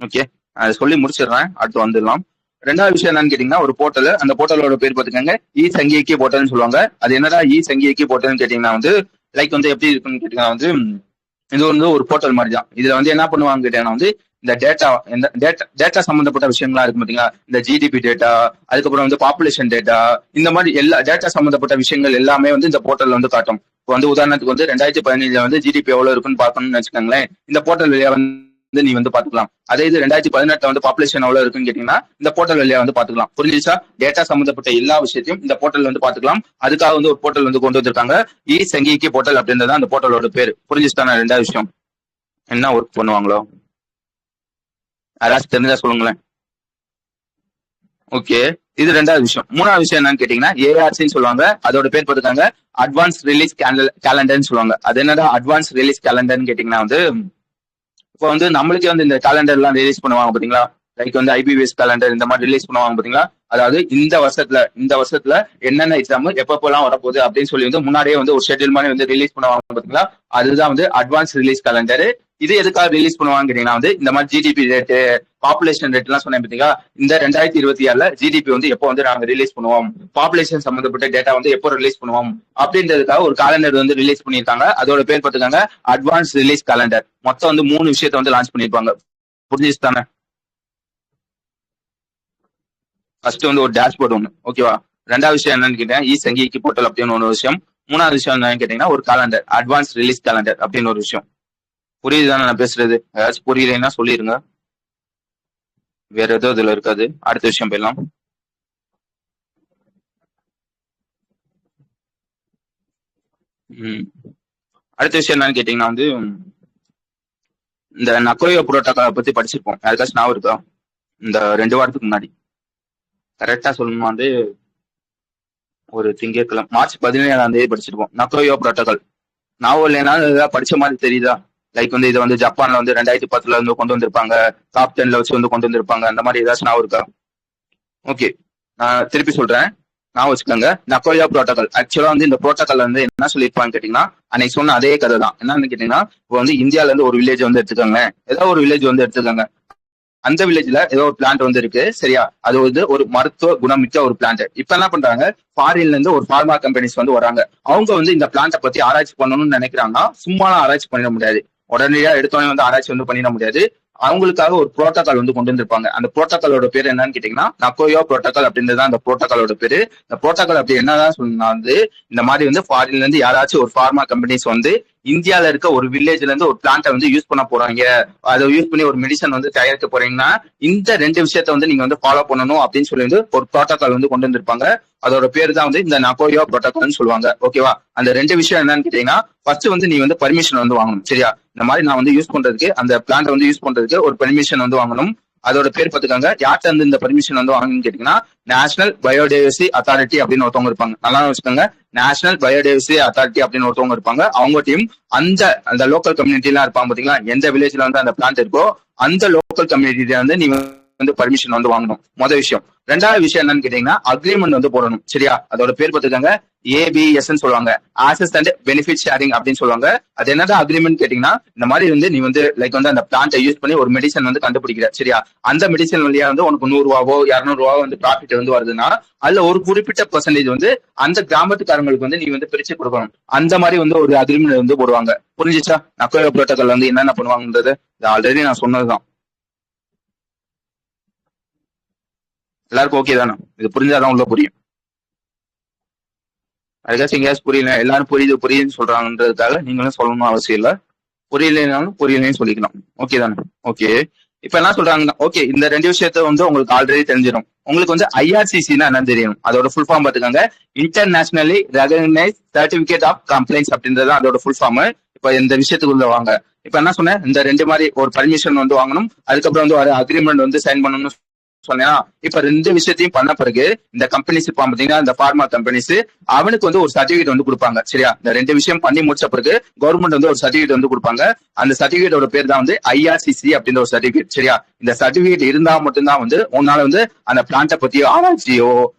ஓகே, அதை சொல்லி முடிச்சிடுறேன், அடுத்து வந்துடலாம். ரெண்டாவது விஷயம் என்னன்னு கேட்டீங்கன்னா ஒரு போர்ட்டல். அந்த போர்ட்டலோட பேர் பார்த்துக்கோங்க, இ சங்கீகி போர்ட்டல்னு சொல்லுவாங்க. அது என்னடா இ சங்கீகி போர்ட்டல்னு கேட்டீங்கன்னா வந்து லைக் வந்து எப்படி இருக்குன்னு கேட்டீங்கன்னா வந்து இது வந்து ஒரு போர்ட்டல் மாதிரி தான். இதுல வந்து என்ன பண்ணுவாங்க கேட்டீங்கன்னா வந்து இந்த டேட்டா சம்பந்தப்பட்ட விஷயங்களா இருக்கு பாத்தீங்களா, இந்த ஜிடிபி டேட்டா, அதுக்கப்புறம் வந்து பாப்புலேஷன் டேட்டா, இந்த மாதிரி எல்லா டேட்டா சம்பந்தப்பட்ட விஷயங்கள் எல்லாமே வந்து இந்த போர்ட்டல் வந்து காட்டும். இப்போ வந்து உதாரணத்துக்கு வந்து 2015 வந்து ஜிடிபி எவ்வளவு இருக்குன்னு பார்க்கணும்னு வச்சுக்கோங்களேன், இந்த போர்ட்டல் வழியா வந்து நீ வந்து பாத்துக்கலாம். அதே இது 2018 வந்து பாப்புலேஷன் எவ்வளவு இருக்குன்னு கேட்டீங்கன்னா இந்த போர்ட்டல் வழியா வந்து பாத்துக்கலாம். புரிஞ்சுச்சா. டேட்டா சம்பந்தப்பட்ட எல்லா விஷயத்தையும் இந்த போர்ட்டல் வந்து பாத்துக்கலாம். அதுக்காக வந்து ஒரு போர்ட்டல் வந்து கொண்டு வந்திருக்காங்க, இ சங்கீகி போர்ட்டல் அப்படின்றது அந்த போர்ட்டலோட பேர். புரிஞ்சுச்சுதானே. ரெண்டாவது விஷயம் என்ன ஒர்க் பண்ணுவாங்களோ யாராச்சும் தெரிஞ்சா சொல்லுங்களேன். ஓகே, இது ரெண்டாவது விஷயம். மூணாவது விஷயம் என்னன்னு கேட்டீங்கன்னா ஏஆர்சின்னு சொல்லுவாங்க. அதோட பேர் போட்டுருக்காங்க, அட்வான்ஸ் ரிலீஸ் கேலண்டர்னு சொல்லுவாங்க. அது என்னடா அட்வான்ஸ் ரிலீஸ் கேலண்டர்னு கேட்டீங்கன்னா வந்து இப்போ வந்து நம்மளுக்கே வந்து இந்த கேலண்டர் எல்லாம் ரிலீஸ் பண்ணுவாங்க பாத்தீங்களா, லைக் வந்து ஐபிபிஎஸ் கேலண்டர் இந்த மாதிரி ரிலீஸ் பண்ணுவாங்க பாத்தீங்களா. அதாவது இந்த வருஷத்துல என்னென்ன எக்ஸாம் எப்பப்பெல்லாம் வரப்போகுது அப்படின்னு சொல்லி வந்து முன்னாடியே வந்து ஒரு ஷெட்யூல் மாதிரி வந்து ரிலீஸ் பண்ணுவாங்க பாத்தீங்களா. அதுதான் வந்து அட்வான்ஸ் ரிலீஸ் கேலண்டர். இது எதுக்காக ரிலீஸ் பண்ணுவாங்க கேட்டீங்கன்னா வந்து இந்த மாதிரி ஜிடிபி ரேட்டு, பாப்புலேஷன் ரேட் எல்லாம் சொன்னேன் பாத்தீங்களா. இந்த 2026 ஜிடிபி வந்து எப்போ வந்து நாங்க ரிலீஸ் பண்ணுவோம், பாப்புலேஷன் சம்பந்தப்பட்ட டேட்டா வந்து எப்போ ரிலீஸ் பண்ணுவோம் அப்படின்றதுக்காக ஒரு கேலண்டர் வந்து ரிலீஸ் பண்ணியிருக்காங்க. அதோட பேர் பார்த்துக்காங்க அட்வான்ஸ் ரிலீஸ் கேலண்டர். மொத்தம் வந்து 3 விஷயத்த வந்து லான்ச் பண்ணிருப்பாங்க. புரிஞ்சுச்சு தானே. ஃபர்ஸ்ட் வந்து ஒரு டேஷ்போர்ட் ஒன்று. ஓகேவா. ரெண்டாவது விஷயம் என்னன்னு கேட்டீங்கன்னா இ சங்கீகி போர்ட்டல் அப்படின்னு ஒரு விஷயம். மூணாவது விஷயம் என்னன்னு கேட்டீங்கன்னா ஒரு கேலண்டர், அட்வான்ஸ் ரிலீஸ் கேலண்டர் அப்படின்னு ஒரு விஷயம். புரியுதுதானே நான் பேசுறது. ஏதாச்சும் புரியலைன்னா சொல்லிருங்க, வேற ஏதோ இதுல இருக்காது. அடுத்த விஷயம் போயிடலாம். அடுத்த விஷயம் என்னன்னு கேட்டீங்கன்னா வந்து இந்த நக்கோயோ புரோட்டோகாலை பத்தி படிச்சிருப்போம். யாருக்காச்சும் ஞாபகம் இருக்கா? இந்த 2 வாரத்துக்கு முன்னாடி கரெக்டா சொல்லணுமா வந்து ஒரு திங்கட்கிழமை மார்ச் 17 படிச்சிருப்போம் நக்கோயோ புரோட்டோகால். ஞாபகம் இல்லைன்னா ஏதாவது படிச்ச மாதிரி தெரியுதா? லைக் வந்து இதை வந்து ஜப்பான்ல வந்து 2010 இருந்து கொண்டு வந்திருப்பாங்க, டாப் 10ல வச்சு வந்து கொண்டு வந்திருப்பாங்க. அந்த மாதிரி ஏதாச்சும் ஞாபகம் இருக்கா? ஓகே, நான் திருப்பி சொல்றேன், நான் வச்சுக்கோங்க. நக்கோயா புரோட்டோகால் ஆக்சுவலா வந்து இந்த புரோட்டோகால் வந்து என்ன சொல்லியிருப்பான்னு கேட்டீங்கன்னா அன்னைக்கு சொன்ன அதே கதை தான். என்னன்னு கேட்டீங்கன்னா இப்போ வந்து இந்தியால இருந்து ஒரு வில்லேஜ் வந்து எடுத்துக்கோங்க, ஏதாவது ஒரு வில்லேஜ் வந்து எடுத்துக்கோங்க. அந்த வில்லேஜ்ல ஏதோ ஒரு பிளான்ட் வந்து இருக்கு சரியா, அது வந்து ஒரு மருத்துவ குணமிக்க ஒரு பிளான்ட். இப்ப என்ன பண்றாங்க, ஃபாரின்ல இருந்து ஒரு பார்மா கம்பெனிஸ் வந்து வராங்க. அவங்க வந்து இந்த பிளான்ட்டை பத்தி ஆராய்ச்சி பண்ணணும்னு நினைக்கிறாங்கன்னா சும்மா ஆராய்ச்சி பண்ணிட முடியாது, உடனடியா எடுத்தோடனே வந்து ஆராய்ச்சி வந்து பண்ணிட முடியாது. அவங்களுக்காக ஒரு புரோட்டோகால் வந்து கொண்டு வந்திருப்பாங்க. அந்த புரோட்டோகாலோட பேர் என்னன்னு கேட்டீங்கன்னா நகோயா புரோட்டோகால் அப்படின்றது அந்த புரோட்டோகாலோட பேரு. இந்த புரோட்டோகால் அப்படி என்னதான் சொன்னா வந்து, இந்த மாதிரி வந்து ஃபாரின்ல இருந்து யாராச்சும் ஒரு பார்மா கம்பெனிஸ் வந்து இந்தியால இருக்க ஒரு வில்லேஜ்ல இருந்து ஒரு பிளான்ட்டை வந்து யூஸ் பண்ண போறாங்க, அதை யூஸ் பண்ணி ஒரு மெடிசன் வந்து தயாரிக்க போறீங்கன்னா இந்த 2 விஷயத்த வந்து நீங்க வந்து ஃபாலோ பண்ணணும் அப்படின்னு சொல்லி வந்து ஒரு புரோட்டோகால் வந்து கொண்டு வந்திருப்பாங்க. அதோட பேர் தான் வந்து இந்த நகோயா புரோட்டோகால்னு சொல்லுவாங்க. ஓகேவா, அந்த 2 விஷயம் என்னன்னு கேட்டீங்கன்னா, ஃபர்ஸ்ட் வந்து நீ வந்து பர்மிஷன் வந்து வாங்கணும் சரியா. இந்த மாதிரி நான் வந்து யூஸ் பண்றதுக்கு, அந்த பிளான்ட் வந்து யூஸ் பண்றதுக்கு ஒரு பர்மிஷன் வந்து வாங்கணும். அதோட பேர் பார்த்துக்காங்க. யார்கிட்ட வந்து இந்த பர்மிஷன் வந்து வாங்கணும்னு கேட்டீங்கன்னா, நேஷனல் பயோடைவர்சிட்டி அத்தாரிட்டி அப்படின்னு ஒருத்தவங்க இருப்பாங்க. நல்லா வச்சுக்கோங்க, நேஷனல் பயோடைவர்சிட்டி அத்தாரிட்டி அப்படின்னு ஒருத்தவங்க இருப்பாங்க. அவங்க டீம் அந்த அந்த லோக்கல் கம்யூனிட்டி எல்லாம் இருப்பாங்க பாத்தீங்களா, எந்த வில்லேஜ்ல வந்து அந்த பிளான்ட் இருக்கோ அந்த லோக்கல் கம்யூனிட்டியில வந்து நீங்க வந்து பர்மிஷன் வந்து வாங்கணும், முதல் விஷயம். ரெண்டாவது விஷயம் என்னன்னு கேட்டீங்கன்னா, அக்ரிமெண்ட் வந்து போடணும் சரியா. அதோட பேர் பார்த்துக்காங்க ABS சொல்லுவாங்க, ஆசஸ் அண்ட் பெனிஃபிட் ஷேரிங் அப்படின்னு சொல்லுவாங்க. அது என்னடா அக்ரிமெண்ட் கேட்டீங்கன்னா, இந்த மாதிரி வந்து நீ வந்து லைக் வந்து அந்த பிளான்ட்டை யூஸ் பண்ணி ஒரு மெடிசன் வந்து கண்டுபிடிக்கிற சரியா. அந்த மெடிசன் வழியா வந்து உனக்கு 100 ரூபாவோ 200 ரூபாவோ வந்து ப்ராஃபிட் வந்து வருதுன்னா அதுல ஒரு குறிப்பிட்ட பெர்சன்டேஜ் வந்து அந்த கிராமத்துக்காரங்களுக்கு வந்து நீ வந்து பிரிச்சு கொடுக்கணும். அந்த மாதிரி வந்து ஒரு அக்ரிமெண்ட் வந்து போடுவாங்க. புரிஞ்சிச்சா? நகோயா புரோட்டோகால் வந்து என்னென்ன பண்ணுவாங்கன்றது ஆல்ரெடி நான் சொன்னதுதான். எல்லாருக்கும் ஓகே தானே? இது புரிஞ்சாதான் உள்ள புரியும். அதுக்காச்சும் எங்கேயாச்சும் புரியல, எல்லாரும் புரியுது புரியுதுன்னு சொல்றாங்கன்றதுக்காக நீங்களும் சொல்லணும்னு அவசியம் இல்ல. புரியலைனாலும் புரியலன்னு சொல்லிக்கலாம். ஓகே தானே? ஓகே. இப்ப என்ன சொல்றாங்கன்னா, ஓகே இந்த 2 விஷயத்த வந்து உங்களுக்கு ஆல்ரெடி தெரிஞ்சிடும். உங்களுக்கு வந்து IRCCன்னா என்னன்னு தெரியணும். அதோட ஃபுல் ஃபார்ம் பாத்துக்காங்க, internationally recognise certificate of complaints அப்படின்றது அதோட ஃபுல் ஃபார்ம். இப்ப இந்த விஷயத்துக்குள்ள வாங்க. இப்ப என்ன சொன்னேன், இந்த 2 மாதிரி ஒரு பர்மிஷன் வந்து வாங்கணும், அதுக்கப்புறம் வந்து ஒரு அக்ரிமெண்ட் வந்து சைன் பண்ணணும்னு சொன்னா. இப்ப 2 விஷயத்தையும் பண்ண பிறகு இந்த கம்பெனிஸ் பாத்தீங்கன்னா, இந்த பார்மா கம்பெனிஸ் அவனுக்கு வந்து ஒரு சர்டிபிகேட் வந்து கொடுப்பாங்க சரியா. இந்த 2 விஷயம் பண்ணி முடிச்ச பிறகு கவர்மெண்ட் வந்து ஒரு சர்டிபிகேட் வந்து கொடுப்பாங்க. அந்த சர்டிபிகேட்டோட பேர் தான் வந்து IRCC அப்படின்ற ஒரு சர்டிபிகேட் சரியா. இந்த சர்டிபிகேட் இருந்தா மட்டும்தான் வந்து உன்னால வந்து அந்த பிளான்ட்டை பத்தி ஆராய்ச்சியோ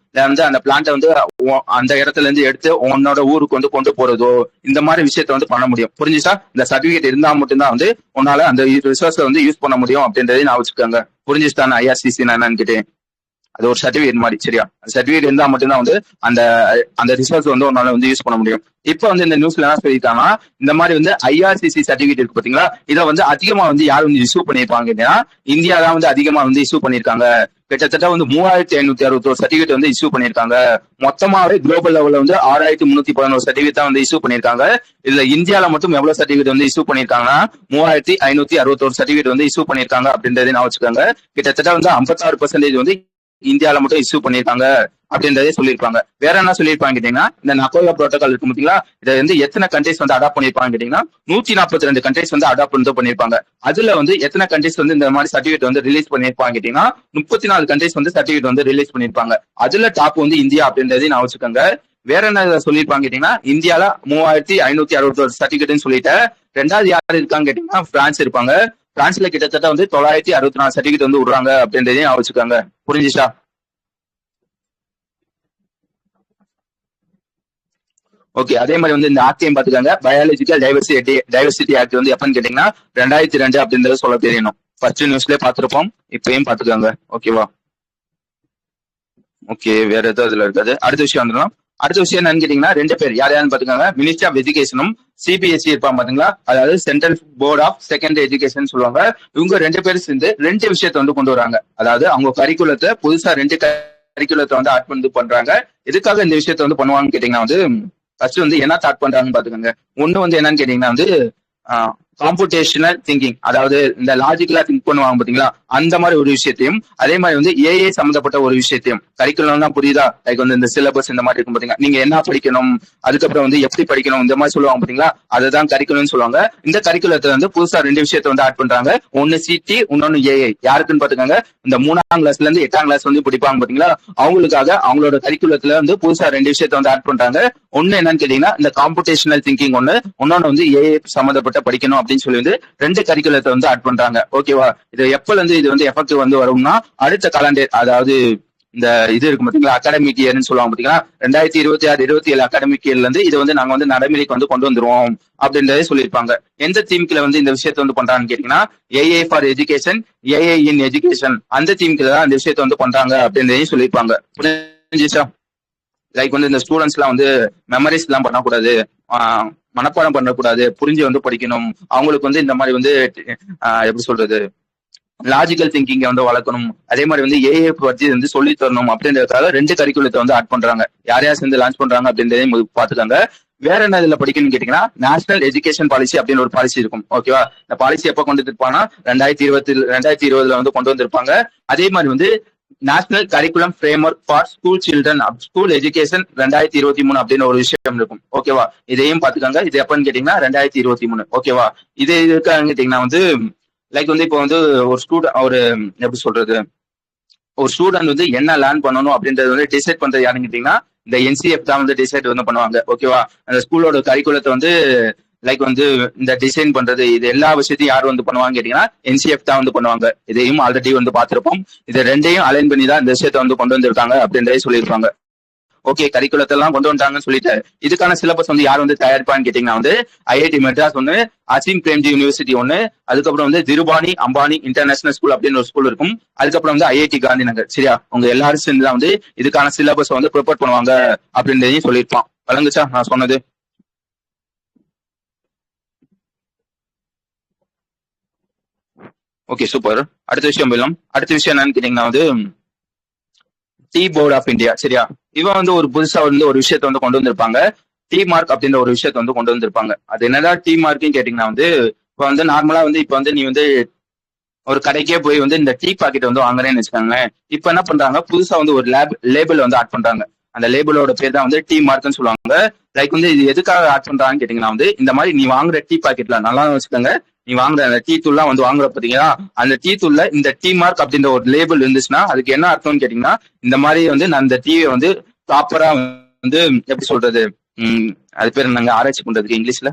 வந்து அந்த பிளான்ட்டை வந்து அந்த இடத்துல இருந்து எடுத்து உன்னோட ஊருக்கு வந்து கொண்டு போறதோ இந்த மாதிரி விஷயத்த வந்து பண்ண முடியும். புரிஞ்சுச்சா? இந்த சர்டிபிகேட் இருந்தா மட்டும்தான் வந்து உன்னால அந்த ரிசோர்ஸை வந்து யூஸ் பண்ண முடியும் அப்படின்றதையும் நான் வச்சுக்கோங்க. புரிஞ்சுச்சுதான் IRCC என்னன்னு கேட்டேன். அது ஒரு சர்டிபிகேட் மாதிரி சரியா. சர்டிபிகேட் இருந்தா மட்டும்தான் வந்து அந்த அந்த ரிசோர்ஸ் வந்து உன்னால வந்து யூஸ் பண்ண முடியும். இப்ப வந்து இந்த நியூஸ்ல என்ன சொல்லியிருக்காங்கன்னா, இந்த மாதிரி வந்து IRCC சர்டிபிகேட் இருக்கு பாத்தீங்களா, இதை வந்து அதிகமா வந்து யார் வந்து இஷ்யூ பண்ணிருப்பாங்க கேட்டீங்கன்னா, இந்தியா தான் வந்து அதிகமா வந்து இஷ்யூ பண்ணிருக்காங்க. கிட்டத்தட்ட வந்து 3561 சர்டிபிகேட் வந்து இஷ்யூ பண்ணிருக்காங்க. மொத்தமாவே குளோபல் லெவல்ல வந்து 6511 சர்டிபிகேட் தான் வந்து இஷ்யூ பண்ணிருக்காங்க. இதுல இந்தியால மட்டும் எவ்வளவு சர்டிபிகேட் வந்து இஷ்யூ பண்ணிருக்காங்கன்னா 3561 சர்டிபிகேட் வந்து இஷ்யூ பண்ணிருக்காங்க அப்படின்றதே நான் வச்சுக்கோங்க. கிட்டத்தட்ட வந்து 56% வந்து இந்தியால மட்டும் இஷ்யூ பண்ணிருக்காங்க அப்படின்றதே சொல்லியிருப்பாங்க. வேற என்ன சொல்லியிருப்பாங்க கேட்டீங்கன்னா, இந்த நகோயா புரோட்டோகால் இருக்கு பாத்தீங்களா, இதை வந்து எத்தனை கண்ட்ரிஸ் வந்து அடாப்ட் பண்ணிருப்பாங்க கேட்டீங்கன்னா 142 கண்ட்ரிஸ் வந்து அடாப்ட் வந்து பண்ணிருப்பாங்க. அதுல வந்து எத்தனை கண்ட்ரிஸ் வந்து இந்த மாதிரி சர்டிபிகேட் வந்து ரிலீஸ் பண்ணிருப்பாங்க கேட்டீங்கன்னா 34 கண்ட்ரிஸ் வந்து சர்டிபிகேட் வந்து ரிலீஸ் பண்ணிருப்பாங்க. அதுல டாப் வந்து இந்தியா அப்படின்றதையும் நான் வச்சுக்கோங்க. வேற என்ன சொல்லியிருப்பாங்க கேட்டீங்கன்னா, இந்தியால 3561 சர்டிபிகேட்னு சொல்லிட்டு 2வது யார் இருக்காங்க கேட்டீங்கன்னா பிரான்ஸ் இருப்பாங்க. பிரான்ஸ்ல கிட்டத்தட்ட வந்து 964 சர்டிபிகேட் வந்து விடுறாங்க அப்படின்றதையும் வச்சுக்கோங்க. புரிஞ்சுச்சா? ஓகே. அதே மாதிரி வந்து இந்த ஆக்டையும் பாத்துக்காங்க, பயாலஜிக்கல் டைவர்சிட்டி ஆக்ட் வந்து எப்பன்னு கேட்டீங்கன்னா 2002 அப்படின்றத சொல்ல தெரியணும். ஃபர்ஸ்ட் நியூஸ்லயே பாத்துருப்போம், இப்பயும் பாத்துக்காங்க. ஓகேவா? ஓகே. வேற எதாவது அதுல இருக்காது. அடுத்த விஷயம் வந்துடலாம். அடுத்த விஷயம் என்னன்னு கேட்டீங்கன்னா, 2 பேர் யார் யாருன்னு பாத்துக்காங்க, மினிஸ்ட்ரி ஆஃப் எஜுகேஷனும் CBSE இருப்பாங்க பாத்தீங்களா, அதாவது central board of secondary education சொல்லுவாங்க. இவங்க 2 பேரும் சேர்ந்து 2 விஷயத்த வந்து கொண்டு வராங்க. அதாவது அவங்க கரிக்குலத்தை புதுசா 2 கரிக்குலத்தை வந்து ஆட் பண்ணி பண்றாங்க. எதுக்காக இந்த விஷயத்த வந்து பண்ணுவாங்கன்னு கேட்டீங்கன்னா வந்து, ஃபர்ஸ்ட் வந்து என்ன ஸ்டார்ட் பண்றாங்கன்னு பாத்துக்கோங்க. ஒண்ணு வந்து என்னன்னு கேட்டீங்கன்னா வந்து காம்புடேஷனல் திங்கிங், அதாவது இந்த லாஜிக்கலா திங்க் பண்ணுவாங்க பாத்தீங்களா, அந்த மாதிரி ஒரு விஷயத்தையும், அதே மாதிரி வந்து AI சம்பந்தப்பட்ட ஒரு விஷயத்தையும். கரிக்குலம்னா புரியுதா, லைக் வந்து இந்த சிலபஸ் இந்த மாதிரி இருக்கும் பாத்தீங்களா, நீங்க என்ன படிக்கணும், அதுக்கப்புறம் வந்து எப்படி படிக்கணும், இந்த மாதிரி சொல்லுவாங்க பாத்தீங்களா, அதுதான் கரிக்குலம்னு சொல்லுவாங்க. இந்த கரிக்குலத்தை வந்து புதுசா 2 விஷயத்த வந்து ஆட் பண்றாங்க. ஒன்னு CT, இன்னொன்னு AI. யாருக்குன்னு பாத்துக்காங்க, இந்த 3ஆம் கிளாஸ்ல இருந்து 8ஆம் கிளாஸ் வந்து படிப்பாங்க பாத்தீங்களா, அவங்களுக்காக அவங்களோட கரிக்குலத்துல வந்து புதுசா 2 விஷயத்த வந்து ஆட் பண்றாங்க. ஒன்னு என்னன்னு கேட்டீங்கன்னா, இந்த காம்புடேஷனல் திங்கிங் ஒண்ணு, இன்னொன்னு வந்து AI சம்பந்தப்பட்ட படிக்கணும் அப்படின்னு சொல்லி வந்து 2 கரிக்குலத்தை வந்து ஆட் பண்றாங்க. ஓகேவா? இது எப்பல இருந்து இது வந்து எஃபெக்டிவ் வந்து வரும்னா, அடுத்த காலண்டர், அதாவது இந்த இது இருக்கு பாத்தீங்களா, அகாடமிக் இயர்னு சொல்லுவாங்க பாத்தீங்களா, 2026-27 அகாடமிக் இயர்ல இருந்து இது வந்து நாங்க வந்து நடைமுறைக்கு வந்து கொண்டு வந்துருவோம் அப்படின்றதே சொல்லியிருப்பாங்க. எந்த தீம்கில வந்து இந்த விஷயத்த வந்து பண்றாங்கன்னு கேட்டீங்கன்னா, AI for education, AI in education, அந்த தீம்கில தான் அந்த விஷயத்த வந்து பண்றாங்க அப்படின்றதையும் சொல்லியிருப்பாங்க. புரிஞ்சுச்சா? லைக் வந்து இந்த ஸ்டூடெண்ட்ஸ் எல்லாம் வந்து மெமரிஸ் எல்லாம் பண்ணக்கூடாது, மனப்பாடம் பண்ணக்கூடாது, புரிஞ்சு வந்து படிக்கணும். அவங்களுக்கு வந்து இந்த மாதிரி வந்து எப்படி சொல்றது, லாஜிக்கல் திங்கிங்க வந்து வளர்க்கணும். அதே மாதிரி வந்து ஏஐ பத்தி வந்து சொல்லி தரணும் அப்படின்றதுக்காக 2 கரிக்குலத்தை வந்து ஆட் பண்றாங்க. யார் யார் சேர்ந்து லான்ச் பண்றாங்க அப்படின்றதையும் பாத்துக்காங்க. வேற என்ன இதுல படிக்கணும்னு கேட்டீங்கன்னா, நேஷனல் எஜுகேஷன் பாலிசி அப்படின்னு ஒரு பாலிசி இருக்கும். ஓகேவா? இந்த பாலிசி எப்ப கொண்டு வந்திருப்பாங்கன்னா 2020 வந்து கொண்டு வந்திருப்பாங்க. அதே மாதிரி வந்து national curriculum framework for school children school education 2023 அப்படின்னு ஒரு விஷயம் இருக்கும். ஓகேவா? இதையும் பாத்துக்காங்க. இது எப்பன்னு கேட்டீங்கன்னா 2023. ஓகேவா? இது இருக்கான்னு கேட்டீங்கன்னா வந்து லைக் வந்து இப்போ வந்து ஒரு எப்படி சொல்றது, ஒரு ஸ்டூடெண்ட் வந்து என்ன லேர்ன் பண்ணணும் அப்படின்றது வந்து டிசைட் பண்றது யாருன்னு கேட்டீங்கன்னா இந்த என்சிஎஃப் தான் வந்து டிசைட் வந்து பண்ணுவாங்க. ஓகேவா? அந்த ஸ்கூலோட கரிக்குலத்தை வந்து லைக் வந்து இந்த டிசைன் பண்றது, இது எல்லா விஷயத்தையும் யார் வந்து பண்ணுவாங்க கேட்டீங்கன்னா என்சிஎஃப் தான் வந்து பண்ணுவாங்க. இதையும் ஆல்ரெடி வந்து பார்த்திருப்போம். இது ரெண்டையும் அலைன் பண்ணி தான் இந்த விஷயத்த வந்து கொண்டு வந்திருக்காங்க அப்படின்றதே சொல்லியிருப்பாங்க. ஓகே, கரிக்குலத்தை எல்லாம் கொண்டு வந்துட்டாங்கன்னு சொல்லிட்டு இதுக்கான சிலபஸ் வந்து யார் வந்து தயாரிப்பான்னு கேட்டீங்கன்னா வந்து ஐஐடி மெட்ராஸ் ஒன்னு, அசீம் பிரேம்ஜி யூனிவர்சிட்டி ஒன்னு, அதுக்கப்புறம் வந்து திருபானி அம்பானி இன்டர்நேஷனல் ஸ்கூல் அப்படின்னு ஒரு ஸ்கூல் இருக்கும். அதுக்கப்புறம் வந்து ஐஐடி காந்தி நகர். சரியா? உங்க எல்லாரும் சேர்ந்து தான் வந்து இதுக்கான சிலபஸ் வந்து ப்ரிப்பேர் பண்ணுவாங்க அப்படின்றதையும் சொல்லியிருப்பான். வழங்குச்சா நான் சொன்னது? Okay, super. அடுத்த விஷயம் போயிடலாம். அடுத்த விஷயம் என்னன்னு கேட்டீங்கன்னா வந்து டி போர்ட் ஆஃப் இந்தியா. சரியா? இவன் வந்து ஒரு புதுசா வந்து ஒரு விஷயத்த வந்து கொண்டு வந்திருப்பாங்க. டி மார்க் அப்படின்ற ஒரு விஷயத்த வந்து கொண்டு வந்திருப்பாங்க. அது என்னதான் டி மார்க்னு கேட்டீங்கன்னா வந்து இப்போ வந்து நார்மலா வந்து இப்போ வந்து நீ வந்து ஒரு கடைக்கே போய் வந்து இந்த டீ பாக்கெட் வந்து வாங்குறேன்னு வச்சுக்கோங்களேன். இப்ப என்ன பண்றாங்க, புதுசா வந்து ஒரு லேபிள் வந்து ஆட் பண்றாங்க. அந்த லேபிளோட பேர் தான் வந்து டீ மார்க்னு சொல்லுவாங்க. லைக் வந்து இது எதுக்காக ஆட் பண்றாங்கன்னு கேட்டீங்கன்னா வந்து இந்த மாதிரி நீ வாங்குற டீ பாக்கெட்ல நல்லா வச்சுக்கோங்க, நீ வாங்குற அந்த டீ தூள்லாம் வந்து வாங்குற பாத்தீங்களா, அந்த டீ தூள்ல இந்த டீ மார்க் அப்படின்ற ஒரு லேபிள் இருந்துச்சுன்னா அதுக்கு என்ன அர்த்தம்னு கேட்டீங்கன்னா இந்த மாதிரி வந்து நான் இந்த டீயை வந்து ப்ராப்பரா வந்து எப்படி சொல்றது, அது பேர் என்னங்க ஆராய்ச்சி பண்றதுக்கு இங்கிலீஷ்ல,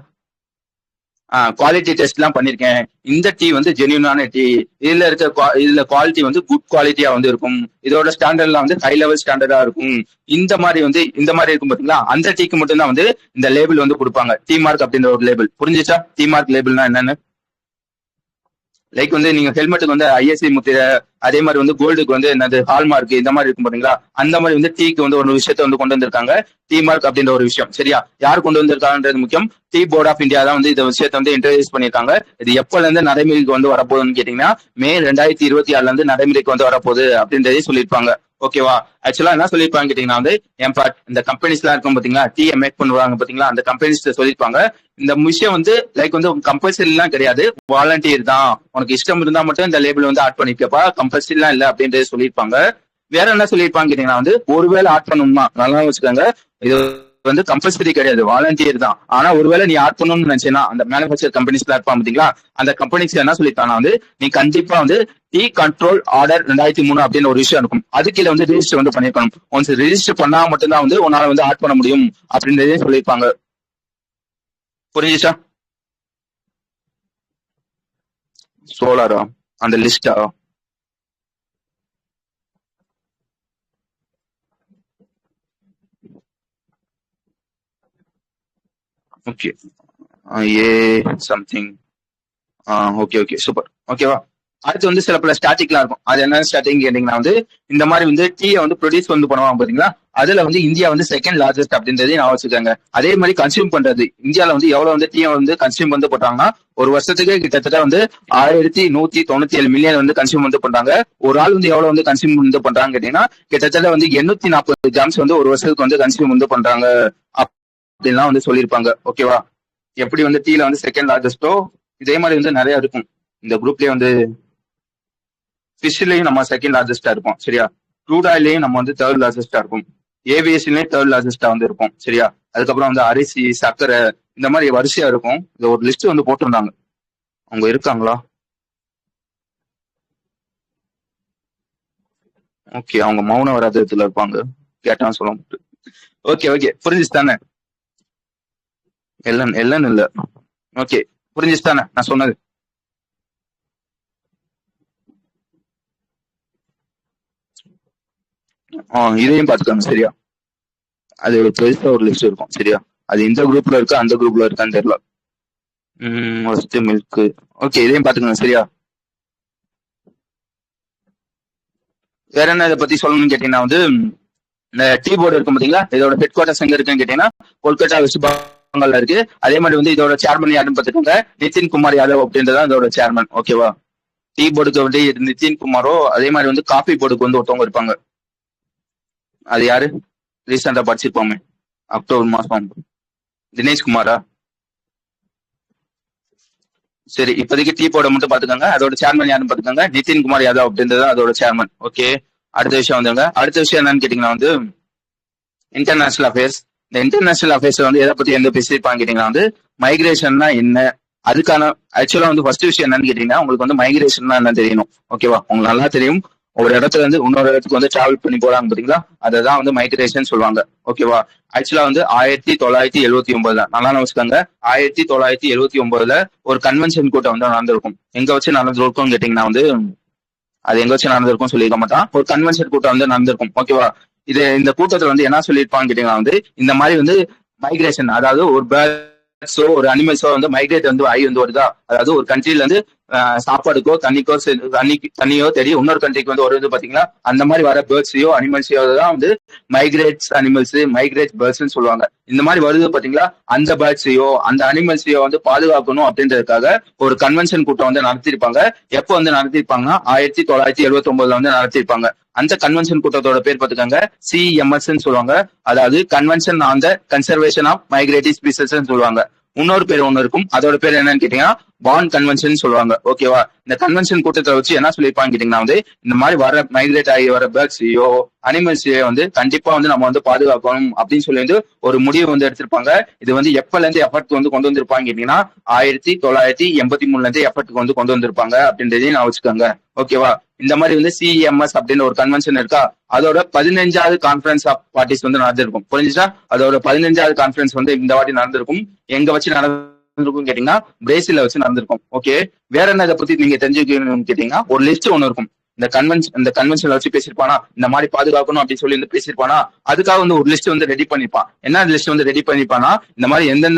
குவாலிட்டி டெஸ்ட் எல்லாம் பண்ணிருக்கேன், இந்த டீ வந்து ஜென்யூனான டீ, இதுல குவாலிட்டி வந்து குட் குவாலிட்டியா வந்து இருக்கும், இதோட ஸ்டாண்டர்ட்லாம் வந்து ஹை லெவல் ஸ்டாண்டர்டா இருக்கும், இந்த மாதிரி இருக்கும் பாத்தீங்களா, அந்த டீக்கு மட்டும் தான் வந்து இந்த லேபிள் வந்து கொடுப்பாங்க, டீ மார்க் அப்படின்ற ஒரு லேபிள். புரிஞ்சுச்சா டீ மார்க் லேபிள்னா என்னன்னு? லைக் வந்து நீங்க ஹெல்மெட்டுக்கு வந்து ஐஎஸ்ஐ முத்திரை, அதே மாதிரி வந்து கோல்டுக்கு வந்து என்னது ஹால்மார்க், இந்த மாதிரி இருக்கும் பாத்தீங்களா, அந்த மாதிரி வந்து டீக்கு வந்து ஒரு விஷயத்த வந்து கொண்டு வந்திருக்காங்க, டீ மார்க் அப்படின்ற ஒரு விஷயம். சரியா? யார் கொண்டு வந்திருக்காங்கன்றது முக்கியம். டீ போர்ட் ஆஃப் இந்தியா தான் வந்து இந்த விஷயத்த வந்து இன்ட்ரடியூஸ் பண்ணிருக்காங்க. இது எப்பல இருந்து நடைமுறைக்கு வந்து வரப்போகுதுன்னு கேட்டீங்கன்னா மே 2026 இருந்து நடைமுறைக்கு வந்து வரப்போகுது அப்படின்றதையும் சொல்லியிருப்பாங்க. ஓகேவா? ஆக்சுவலா என்ன சொல்லியிருப்பாங்க கேட்டீங்கன்னா வந்து இந்த கம்பெனிஸ் எல்லாம் இருக்கும் பாத்தீங்களா, டீயை மேக் பண்ணுவாங்க பாத்தீங்களா, அந்த கம்பெனிஸ் சொல்லியிருப்பாங்க இந்த விஷயம் வந்து லைக் வந்து கம்பல்சரி எல்லாம் கிடையாது, வாலண்டியர் தான், உனக்கு இஷ்டம் இருந்தா மட்டும் இந்த லேபிள் வந்து ஆட் பண்ணிக்கப்பா, கம்பல்சரி எல்லாம் இல்ல அப்படின்றது சொல்லியிருப்பாங்க. வேற என்ன சொல்லியிருப்பாங்க கேட்டீங்கன்னா வந்து ஒருவேளை ஆட் பண்ணணும்னா நல்லா வச்சுக்கோங்க, இது வந்து கம்பல்சரி கிடையாது, வாலண்டியர் தான். ஆனா ஒருவேளை நீ ஆட் பண்ணணும்னு நினைச்சேன்னா அந்த மேனுபேக்சர் கம்பெனிஸ் எல்லாம் இருப்பாங்க பாத்தீங்களா, அந்த கம்பெனிஸ் என்ன சொல்லிட்டாங்கன்னா வந்து நீ கண்டிப்பா வந்து டீ கண்ட்ரோல் ஆர்டர் 2003 அப்படின்னு ஒரு விஷயம் இருக்கும், அது கீழே வந்து ரிஜிஸ்டர் வந்து பண்ணிருக்கணும். ஒன்ஸ் ரிஜிஸ்டர் பண்ணா மட்டும்தான் வந்து உன்னால வந்து ஆட் பண்ண முடியும் அப்படின்றதே சொல்லியிருப்பாங்க. புரியுச்சா? சோலாரா அந்த லிஸ்டா? ஓகே, ஏ சம்திங். Okay okay, super. ஓகேவா? அடுத்து வந்து சில பல ஸ்டாட்டிக்லாம் இருக்கும். அது என்ன ஸ்டாட்டிக் கேட்டீங்கன்னா வந்து இந்த மாதிரி வந்து டீயை வந்து ப்ரொடியூஸ் வந்து பண்ணுவாங்க பாத்தீங்களா, அதுல வந்து இந்தியா வந்து செகண்ட் லார்ஜஸ்ட் அப்படின்றதையும் நான் வச்சுக்காங்க. அதே மாதிரி கன்சியூம் பண்றது இந்தியாவில வந்து எவ்வளவு வந்து டீயை வந்து கன்சியூம் வந்து பண்றாங்கன்னா ஒரு வருஷத்துக்கு கிட்டத்தட்ட வந்து 1197 மில்லியன் வந்து கன்சியூம் வந்து பண்றாங்க. ஒரு ஆள் வந்து எவ்வளவு வந்து கன்சியூம் வந்து பண்றாங்க கேட்டீங்கன்னா கிட்டத்தட்ட வந்து 840 கிராம்ஸ் வந்து ஒரு வருஷத்துக்கு வந்து கன்சியூம் வந்து பண்றாங்க அப்படின்லாம் வந்து சொல்லியிருப்பாங்க. ஓகேவா? எப்படி வந்து டீல வந்து செகண்ட் லார்ஜஸ்டோ இதே மாதிரி வந்து நிறைய இருக்கும். இந்த குரூப்லயே வந்து ஃபிஷ்லயும் நம்ம செகண்ட் லார்ஜஸ்டா இருப்போம். சரியா? க்ரூட் ஆயிலையும் நம்ம வந்து தேர்ட் லார்ஜஸ்டா இருக்கும். ஏவியேஷன்லயும் தேர்ட் லார்ஜஸ்டா வந்து இருக்கும். சரியா? அதுக்கப்புறம் வந்து அரிசி, சர்க்கரை, இந்த மாதிரி வரிசையா இருக்கும். இந்த ஒரு லிஸ்ட் வந்து போட்டிருந்தாங்க. அவங்க இருக்காங்களா? ஓகே, அவங்க மௌன வராதத்துல இருப்பாங்க, கேட்டா சொல்ல முடியும். ஓகே ஓகே, புரிஞ்சுச்சு தானே? எல்லன்னு இல்ல. ஓகே, புரிஞ்சுச்சு தானே நான் சொன்னது? இதையும் பாத்துக்கோங்க சரியா. அது ஒரு பெருசா ஒரு லிஸ்ட் இருக்கும் சரியா. அது இந்த குரூப்ல இருக்கா அந்த குரூப்ல இருக்கான்னு தெரியல. First milk. ஓகே, இதையும் பாத்துக்கோங்க சரியா. வேற என்ன இதை பத்தி சொல்லணும்னு கேட்டீங்கன்னா வந்து இந்த டீ போர்டு இருக்கும் பாத்தீங்களா, இதோட ஹெட் குவார்டர்ஸ் எங்க இருக்குன்னு கேட்டீங்கன்னா கொல்கத்தா வெஸ்ட் பெங்கால்ல இருக்கு. அதே மாதிரி வந்து இதோட சேர்மன் யாருன்னு பாத்துக்கோங்க, நிதின் குமார் யாதவ் அப்படின்றதான் இதோட சேர்மன். ஓகேவா. டீ போர்டுக்கு வந்து நிதின் குமாரோ, அதே மாதிரி வந்து காஃபி போர்டுக்கு வந்து ஒருத்தவங்க இருப்பாங்க. அது யாரு? ரீசெண்டா படிச்சிருப்போமே அக்டோபர் மாசம், தினேஷ்குமாரா? சரி, இப்போதைக்கு டீ போர்டை மட்டும் பாத்துக்கோங்க. அதோட சேர்மன் யாருன்னு பாத்துக்கோங்க, நிதின் குமார் யாதவ் அப்படின்றது அதோட சேர்மன். ஓகே, அடுத்த விஷயம் வந்துங்க. அடுத்த விஷயம் என்னன்னு கேட்டீங்கன்னா வந்து இன்டர்நேஷனல் அஃபேர்ஸ். இந்த இன்டர்நேஷனல் அஃபேர்ஸ் வந்து எதை பத்தி எந்த பேசியிருப்பாங்க கேட்டீங்கன்னா வந்து மைக்ரேஷன்னா என்ன, அதுக்கான ஆக்சுவலா வந்து ஃபர்ஸ்ட் விஷயம் என்னன்னு கேட்டீங்கன்னா உங்களுக்கு வந்து மைக்ரேஷன்னா என்ன தெரியணும். ஓகேவா, உங்களுக்கு நல்லா தெரியும். ஒரு இடத்துல இருந்து இன்னொரு இடத்துக்கு வந்து டிராவல் பண்ணி போறாங்க பாத்தீங்களா, அதான் வந்து மைக்ரேஷன் சொல்லுவாங்க. ஓகேவா. ஆக்சுவலா வந்து 1979 நல்லா வச்சுக்காங்க. 1979 ஒரு கன்வென்ஷன் கூட்டம் வந்து நடந்திருக்கும். எங்க வச்சு நடந்திருக்கும் கேட்டீங்கன்னா வந்து அது எங்க வச்சு நடந்திருக்கும் சொல்லியிருக்க மாட்டான். ஒரு கன்வென்ஷன் கூட்டம் வந்து நடந்திருக்கும். ஓகேவா. இந்த கூட்டத்துல வந்து என்ன சொல்லியிருப்பான்னு கேட்டீங்கன்னா வந்து இந்த மாதிரி வந்து மைக்ரேஷன், அதாவது ஒரு பேர்ட்ஸோ ஒரு அனிமல்ஸோ வந்து மைக்ரேட் வந்து ஆகி வந்து வருதா, அதாவது ஒரு கண்ட்ரில இருந்து சாப்பாடுக்கோ தண்ணியோ தேடி இன்னொரு கண்ட்ரிக்கு வந்து வருது பாத்தீங்களா, அந்த மாதிரி வர பேர்ட்ஸையோ அனிமல்ஸையோ தான் வந்து மைக்ரேட்ஸ் அனிமல்ஸ், மைக்ரேட் பேர்ட்ஸ் சொல்லுவாங்க. இந்த மாதிரி வருது பாத்தீங்களா, அந்த பேர்ட்ஸையோ அந்த அனிமல்ஸையோ வந்து பாதுகாக்கணும் அப்படின்றதுக்காக ஒரு கன்வென்ஷன் கூட்டம் வந்து நடத்திருப்பாங்க. எப்போ வந்து நடத்திருப்பாங்கன்னா 1979 வந்து நடத்திருப்பாங்க. அந்த கன்வென்ஷன் கூட்டத்தோட பேர் பார்த்துக்காங்க CMS சொல்லுவாங்க. அதாவது convention on the conservation of migratory species சொல்லுவாங்க. இன்னொரு பேர் ஒண்ணு இருக்கும், அதோட பேர் என்னன்னு கேட்டீங்கன்னா பான் கன்வென்ஷன் சொல்லுவாங்க. ஓகேவா. இந்த கன்வென்ஷன் கூட்டத்தை வச்சு என்ன சொல்லியிருப்பாங்க கேட்டீங்கன்னா வந்து இந்த மாதிரி வர மைக்ரேட் ஆகி வர பேர்ட்ஸையோ அனிமல்ஸையோ வந்து கண்டிப்பா வந்து நம்ம வந்து பாதுகாக்கணும் அப்படின்னு சொல்லி வந்து ஒரு முடிவு வந்து எடுத்திருப்பாங்க. இது வந்து எப்பல இருந்து எஃபர்ட் வந்து கொண்டு வந்திருப்பாங்க கேட்டீங்கன்னா 1983 இருந்து எஃபர்ட் வந்து கொண்டு வந்திருப்பாங்க அப்படின்றதையும் நான் வச்சுக்கோங்க. ஓகேவா. இந்த மாதிரி வந்து CMS அப்படின்னு ஒரு கன்வென்ஷன் இருக்கா, அதோட 15வது கான்ஃபரன்ஸ் ஆஃப் பார்ட்டிஸ் வந்து நடந்திருக்கும். புரிஞ்சுச்சா. அதோட 15வது கான்ஃபரன்ஸ் வந்து இந்த வாட்டி நடந்திருக்கும். எங்க வச்சு நடந்திருக்கும் கேட்டீங்கன்னா பிரேசில வச்சு நடந்திருக்கும். ஓகே, வேற என்ன இதை பத்தி நீங்க தெரிஞ்சுக்கணும்னு கேட்டீங்கன்னா ஒரு லிஸ்ட் ஒண்ணு இருக்கும். இந்த கன்வென்ஷன்ல வச்சு பேசியிருப்பானா, இந்த மாதிரி பாதுகாக்கணும் அப்படின்னு சொல்லி வந்து பேசியிருப்பானா, அதுக்காக வந்து ஒரு லிஸ்ட் வந்து ரெடி பண்ணிப்பான். என்ன லிஸ்ட் வந்து ரெடி பண்ணிப்பானா, இந்த மாதிரி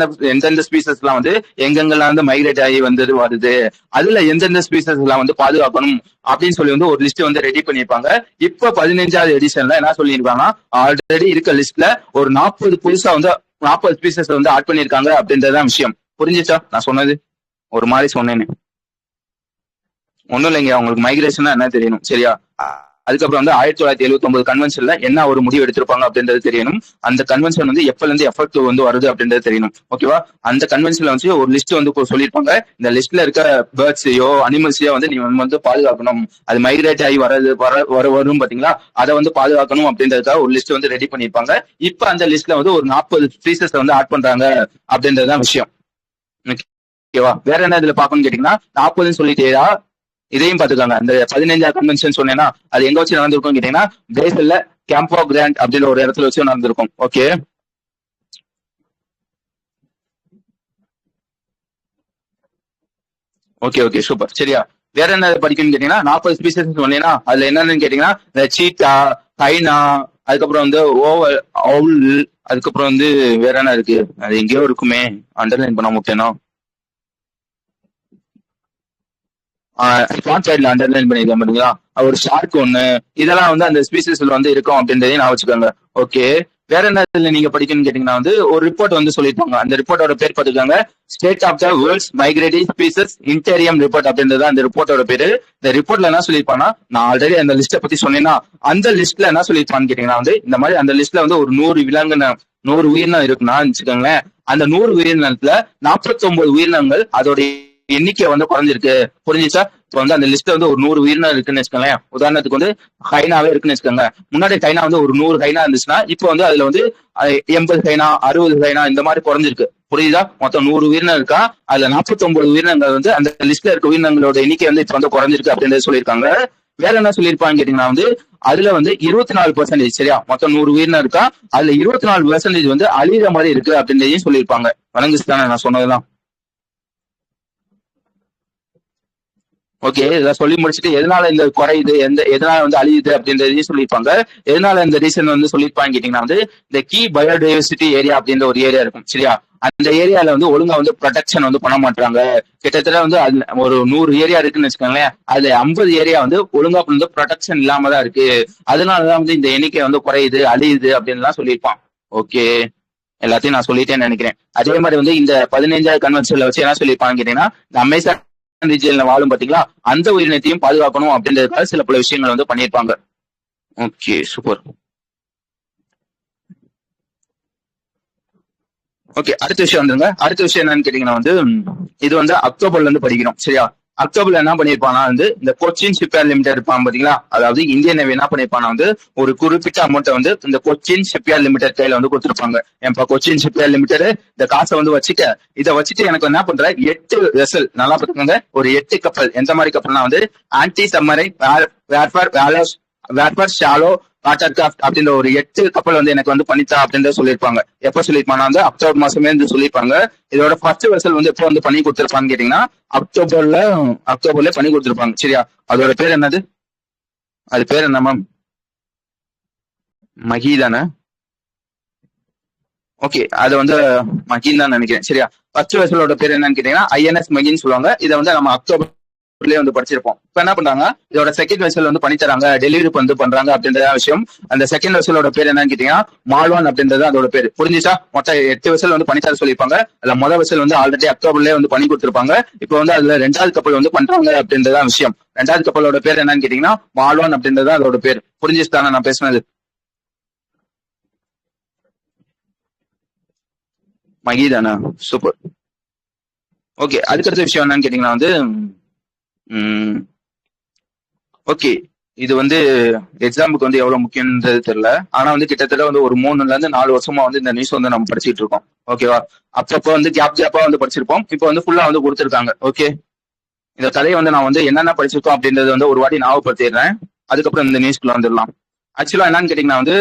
எந்தெந்த ஸ்பீசஸ் எல்லாம் வந்து எங்கெங்கெல்லாம் வந்து மைக்ரேட் ஆகி வந்து வருது, அதுல எந்தெந்த ஸ்பீசஸ் எல்லாம் வந்து பாதுகாக்கணும் அப்படின்னு சொல்லி வந்து ஒரு லிஸ்ட் வந்து ரெடி பண்ணிருப்பாங்க. இப்ப 15வது எடிஷன்ல என்ன சொல்லியிருக்காங்கன்னா ஆல்ரெடி இருக்க லிஸ்ட்ல ஒரு 40 புதுசா வந்து 40 ஸ்பீசஸ் வந்து ஆட் பண்ணிருக்காங்க அப்படின்றதான் விஷயம். புரிஞ்சுச்சா நான் சொன்னது? ஒரு மாதிரி சொன்னேன்னு ஒண்ணும் இல்லைங்க, உங்களுக்கு மைக்ரேஷன் என்ன தெரியணும் சரியா. அதுக்கப்புறம் வந்து 1979 கன்வென்ஷன்ல என்ன ஒரு முடிவு எடுத்திருப்பாங்க அப்படின்றது தெரியணும். அந்த கன்வென்ஷன் வந்து எப்பல இருந்து எஃபெக்ட் வந்து வருது அப்படின்றது தெரியணும். ஓகேவா. அந்த கன்வென்ஷன்ல வந்து ஒரு லிஸ்ட் வந்து சொல்லியிருப்பாங்க. இந்த லிஸ்ட்ல இருக்க பேர்ட்ஸையோ அனிமல்ஸையோ வந்து நீங்க வந்து பாதுகாக்கணும், அது மைக்ரேட் ஆகி வரும் பாத்தீங்களா, அதை வந்து பாதுகாக்கணும் அப்படின்றதுக்காக ஒரு லிஸ்ட் வந்து ரெடி பண்ணிருப்பாங்க. இப்ப அந்த லிஸ்ட்ல வந்து ஒரு 40 ஸ்பீசஸ் வந்து ஆட் பண்றாங்க அப்படின்றதுதான் விஷயம். ஓகேவா. வேற என்ன இதுல பாக்கணும்னு கேட்டீங்கன்னா 40 சொல்லிட்டேயா, இதையும் பாத்துக்காங்க. இந்த 15வது கன்வென்ஷன் சொன்னேன்னா அது எங்க வச்சு நடந்திருக்கும் கேட்டீங்கன்னா பிரேசில்ல கேம்போ கிராண்ட் அப்படின்ற ஒரு இடத்துல வச்சு நடந்திருக்கும். ஓகே, ஓகே ஓகே சூப்பர் சரியா. வேற என்ன படிக்கணும்னு கேட்டீங்கன்னா 40 ஸ்பீசஸ் சொன்னீங்கன்னா அதுல என்னன்னு கேட்டீங்கன்னா இந்த சீட்டா, கைனா, அதுக்கப்புறம் வந்து ஓவல், அதுக்கப்புறம் வந்து வேற என்ன இருக்கு, அது எங்கேயோ இருக்குமே அண்டர்லைன் பண்ண முக்கியம். ஸ்பாட் சைட்ல அண்டர்லைன் பண்ணிருக்கேன் பாத்தீங்களா, ஒரு ஷார்க் ஒண்ணு, இதெல்லாம் வந்து அந்த ஸ்பீசிஸ்ல வந்து இருக்கும் அப்படின்றதையும் நான் வச்சுக்கோங்க. ஓகே, வேற என்ன இதுல நீங்க படிக்கணும்னு கேட்டீங்கன்னா வந்து ஒரு ரிப்போர்ட் வந்து சொல்லிருப்பாங்க. அந்த ரிப்போர்ட்டோட பேர் பார்த்துக்காங்க state of the world's migratory species interim report அப்படின்றது அந்த ரிப்போர்ட்டோட பேரு. இந்த ரிப்போர்ட்ல என்ன சொல்லியிருப்பான்னா, நான் ஆல்ரெடி அந்த லிஸ்ட்டை பத்தி சொன்னேன்னா அந்த லிஸ்ட்ல என்ன சொல்லியிருப்பான்னு கேட்டீங்கன்னா வந்து இந்த மாதிரி அந்த லிஸ்ட்ல வந்து ஒரு 100 உயிரினம் இருக்குன்னா வச்சுக்கோங்களேன். அந்த 100 உயிரினத்துல 49 உயிரினங்கள் அதோட எண்ணிக்கை வந்து குறைஞ்சிருக்கு. புரிஞ்சுச்சா. இப்போ வந்து அந்த லிஸ்ட்ல வந்து ஒரு 100 உயிரினம் இருக்குன்னு வச்சுக்கோங்களேன். உதாரணத்துக்கு வந்து ஹைனாவே இருக்குன்னு வச்சுக்கோங்க. முன்னாடி ஹைனா வந்து ஒரு 100 ஹைனா இருந்துச்சுன்னா இப்போ வந்து அதுல வந்து 80 ஹைனா 60 ஹைனா இந்த மாதிரி குறைஞ்சிருக்கு. புரியுதா. மொத்தம் 100 உயிரினம் இருக்கா, அதுல 49 உயிரினங்கள் வந்து அந்த லிஸ்ட்ல இருக்க உயிரினங்களோட எண்ணிக்கை வந்து இப்ப வந்து குறைஞ்சிருக்கு அப்படின்றது சொல்லியிருக்காங்க. வேற என்ன சொல்லியிருப்பாங்க கேட்டீங்கன்னா வந்து அதுல வந்து 24% சரியா, மொத்தம் 100 உயிரினம் இருக்கா, அதுல 24% வந்து அழிகிற மாதிரி இருக்கு அப்படின்றதையும் சொல்லியிருப்பாங்க. வணங்குச்சு தானே நான் சொன்னதெல்லாம். ஓகே, இதை சொல்லி முடிச்சுட்டு எதனால இந்த குறையுது, எதனால வந்து அழியுது அப்படின்றதையும் சொல்லியிருப்பாங்க. எதனால இந்த ரீசன் வந்து சொல்லியிருப்பாங்க கேட்டீங்கன்னா வந்து இந்த கீ பயோடைவர்சிட்டி ஏரியா அப்படின்ற ஒரு ஏரியா இருக்கும் சரியா. அந்த ஏரியால வந்து ஒழுங்கா வந்து ப்ரொடெக்ஷன் வந்து பண்ண மாட்டாங்க. கிட்டத்தட்ட வந்து ஒரு 100 ஏரியா இருக்குன்னு வச்சுக்கோங்களேன், அதுல 50 ஏரியா வந்து ஒழுங்கா வந்து ப்ரொடெக்ஷன் இல்லாம தான் இருக்கு. அதனாலதான் வந்து இந்த எண்ணிக்கை வந்து குறையுது அழியுது அப்படின்னு சொல்லியிருப்பான். ஓகே, எல்லாத்தையும் நான் சொல்லிட்டேன்னு நினைக்கிறேன். அதே மாதிரி வந்து இந்த 15வது கன்வென்ஷன்ல வச்சு என்ன சொல்லியிருப்பாங்க கேட்டீங்கன்னா, இந்த அமேசான் ரீஜன்ல வாழும் பாத்தீங்களா, அந்த உயிரினத்தையும் பாதுகாக்கணும் அப்படின்றதுக்காக சில பல விஷயங்கள் வந்து பண்ணியிருப்பாங்க. Okay, super. ஓகே, அடுத்த விஷயம் வந்துருங்க. அடுத்த விஷயம் என்னன்னு கேட்டீங்கன்னா வந்து இது வந்து அக்டோபர்ல இருந்து படிக்கிறோம் சரியா. அக்டோபர்ல என்ன பண்ணிருப்பானா வந்து இந்த கொச்சின் ஷிப்யார்ட் லிமிடெட் இருப்பான் பாத்தீங்களா, அதாவது இந்தியன் நேவி என்ன பண்ணிருப்பானா வந்து ஒரு குறிப்பிட்ட அமௌண்ட்டை வந்து இந்த கொச்சின் ஷிப்யார்ட் லிமிடெட் கையில வந்து கொடுத்துருப்பாங்க. என் கொச்சின் ஷிப்யார்ட் லிமிடெட் இந்த காசை வந்து வச்சுக்க, இதை வச்சுட்டு எனக்கு என்ன பண்ற 8 வெசல் நல்லா பாத்துக்கோங்க, ஒரு 8 கப்பல். எந்த மாதிரி கப்பல்னா வந்து anti submarine warfare shallow water craft அப்படின்ற ஒரு 8 கப்பல் வந்து எனக்கு வந்து பண்ணித்தா அப்படின்றத சொல்லியிருப்பாங்க. எப்ப சொல்லியிருப்பாங்க வந்து அக்டோபர் மாசமே வந்து சொல்லியிருப்பாங்க. இதோட ஃபர்ஸ்ட் வெசல் வந்து எப்போ வந்து பண்ணி கொடுத்துருப்பான்னு கேட்டீங்கன்னா அக்டோபர்ல பண்ணி கொடுத்துருப்பாங்க சரியா. அதோட பேர் என்னது, அது பேர் என்ன மேம்? மகி தானே? ஓகே, அது வந்து மகின் தான் நினைக்கிறேன் சரியா. ஃபர்ஸ்ட் வெசலோட பேர் என்னன்னு கேட்டீங்கன்னா ஐஎன்எஸ் மகின்னு சொல்லுவாங்க. இதை வந்து நம்ம அக்டோபர் வந்து படிச்சிருப்போம். இப்ப என்ன பண்றாங்க, இதோட செகண்ட் வெசல் வந்து பண்ணி தராங்க, டெலிவரி வந்து பண்றாங்க அப்படின்ற விஷயம். அந்த செகண்ட் வெசலோட பேர் என்னன்னு கேட்டீங்கன்னா மால்வான் அப்படின்றது அதோட பேர். புரிஞ்சுச்சா? மொத்தம் 8 வெசல் வந்து பண்ணி தர சொல்லியிருப்பாங்க. அதுல முதல் வெசல் வந்து ஆல்ரெடி அக்டோபர்லயே வந்து பண்ணி கொடுத்துருப்பாங்க. இப்போ வந்து அதுல 2வது கப்பல் வந்து பண்றாங்க அப்படின்றதான் விஷயம். 2வது கப்பலோட பேர் என்னன்னு கேட்டீங்கன்னா மால்வான் அப்படின்றது அதோட பேர். புரிஞ்சுச்சு தானே நான் பேசுனது? மகி தானே? சூப்பர். ஓகே, அதுக்கடுத்த விஷயம் என்னன்னு கேட்டீங்கன்னா வந்து ஓகே, இது வந்து எக்ஸாமுக்கு வந்து எவ்வளவு முக்கியன்றது தெரியல. ஆனா வந்து கிட்டத்தட்ட வந்து ஒரு 3ல இருந்து 4 வருஷமா வந்து இந்த நியூஸ் வந்து நம்ம படிச்சுட்டு இருக்கோம். ஓகேவா? அப்பப்போ வந்து கேப்பா வந்து படிச்சிருப்போம். இப்போ வந்து ஃபுல்லா வந்து கொடுத்துருக்காங்க. ஓகே, இந்த கதையை வந்து நான் வந்து என்னென்ன படிச்சிருக்கோம் அப்படின்றது வந்து ஒரு வாட்டி ஞாபகப்படுத்திடுறேன். அதுக்கப்புறம் இந்த நியூஸ்க்குள்ள வந்துடலாம். ஆக்சுவலா என்னன்னு கேட்டீங்கன்னா வந்து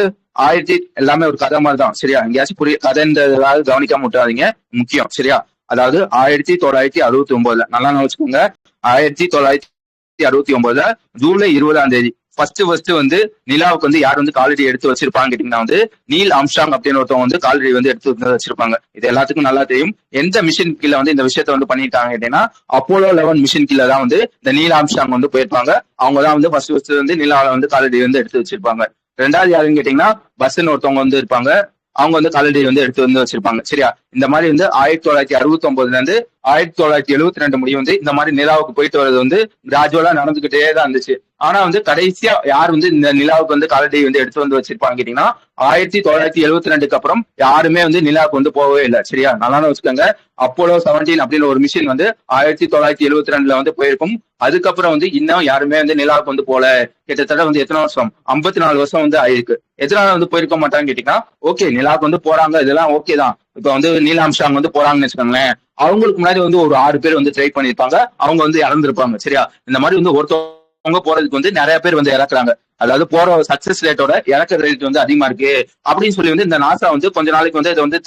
எல்லாமே ஒரு கதை மாதிரி தான் சரியா. எங்கேயாச்சும் கதைன்றதாவது கவனிக்காம விட்டுறாதீங்க, முக்கியம் சரியா. அதாவது 1969 நல்லா வச்சுக்கோங்க. 1969 ஜூலை 20ஆம் தேதி ஃபர்ஸ்ட் வந்து நிலாவுக்கு வந்து யார் வந்து காலடி எடுத்து வச்சிருப்பாங்க கேட்டீங்கன்னா வந்து நீல் ஆம்ஸ்ட்ராங் அப்படின்னு ஒருத்தவங்க வந்து காலடி வந்து எடுத்து வச்சிருப்பாங்க. இது எல்லாத்துக்கும் நல்லா தெரியும். எந்த மிஷின் கீழே வந்து இந்த விஷயத்த வந்து பண்ணிட்டாங்க கேட்டீங்கன்னா அப்போலோ 11 மிஷின் கீழே தான் வந்து இந்த நீல் ஆம்ஸ்ட்ராங் வந்து போயிருப்பாங்க. அவங்க தான் வந்து ஃபர்ஸ்ட் வந்து நிலாவில வந்து காலடி வந்து எடுத்து வச்சிருப்பாங்க. 2வது யாருன்னு கேட்டீங்கன்னா பஸ்ன்னு ஒருத்தவங்க வந்து இருப்பாங்க. அவங்க வந்து காலடி வந்து எடுத்து வந்து வச்சிருப்பாங்க சரியா. இந்த மாதிரி வந்து 1969 இருந்து 1972 முடியும் வந்து இந்த மாதிரி நிலாவுக்கு போயிட்டு வர்றது வந்து கிராஜுவலா நடந்துகிட்டே தான் இருந்துச்சு. ஆனா வந்து கடைசியா யார் வந்து இந்த நிலாவுக்கு வந்து காலடி வந்து எடுத்து வந்து வச்சிருப்பாங்க கேட்டீங்கன்னா 1972க்கு அப்புறம் யாருமே வந்து நிலாவுக்கு வந்து போகவே இல்லை சரியா. நல்லா வச்சுக்கோங்க. அப்போலோ 17 அப்படின்னு ஒரு மிஷின் வந்து 1972 வந்து போயிருக்கும். அதுக்கப்புறம் வந்து இன்னும் யாருமே வந்து நிலாவுக்கு வந்து போல. கிட்டத்தட்ட வந்து எத்தனை வருஷம், 54 வருஷம் வந்து ஆயிருக்கு. எத்தனால வந்து போயிருக்க மாட்டாங்கன்னு கேட்டீங்கன்னா ஓகே நிலாவுக்கு வந்து போறாங்க, இதெல்லாம் ஓகே தான். இப்ப வந்து நீல் ஆம்ஸ்ட்ராங் வந்து போறாங்கன்னு வச்சுக்கோங்களேன், அவங்களுக்கு முன்னாடி வந்து ஒரு 6 பேர் வந்து ட்ரை பண்ணிருப்பாங்க. அவங்க வந்து இறந்துருப்பாங்க சரியா. இந்த மாதிரி வந்து ஒருத்தவங்க போறதுக்கு வந்து நிறைய பேர் வந்து இறக்குறாங்க. அதாவது போற சக்சஸ் ரேட்டோட இறக்குற ரேட் வந்து அதிகமா இருக்கு அப்படின்னு சொல்லி வந்து இந்த நாசா வந்து கொஞ்ச நாளைக்கு வந்து இதை வந்து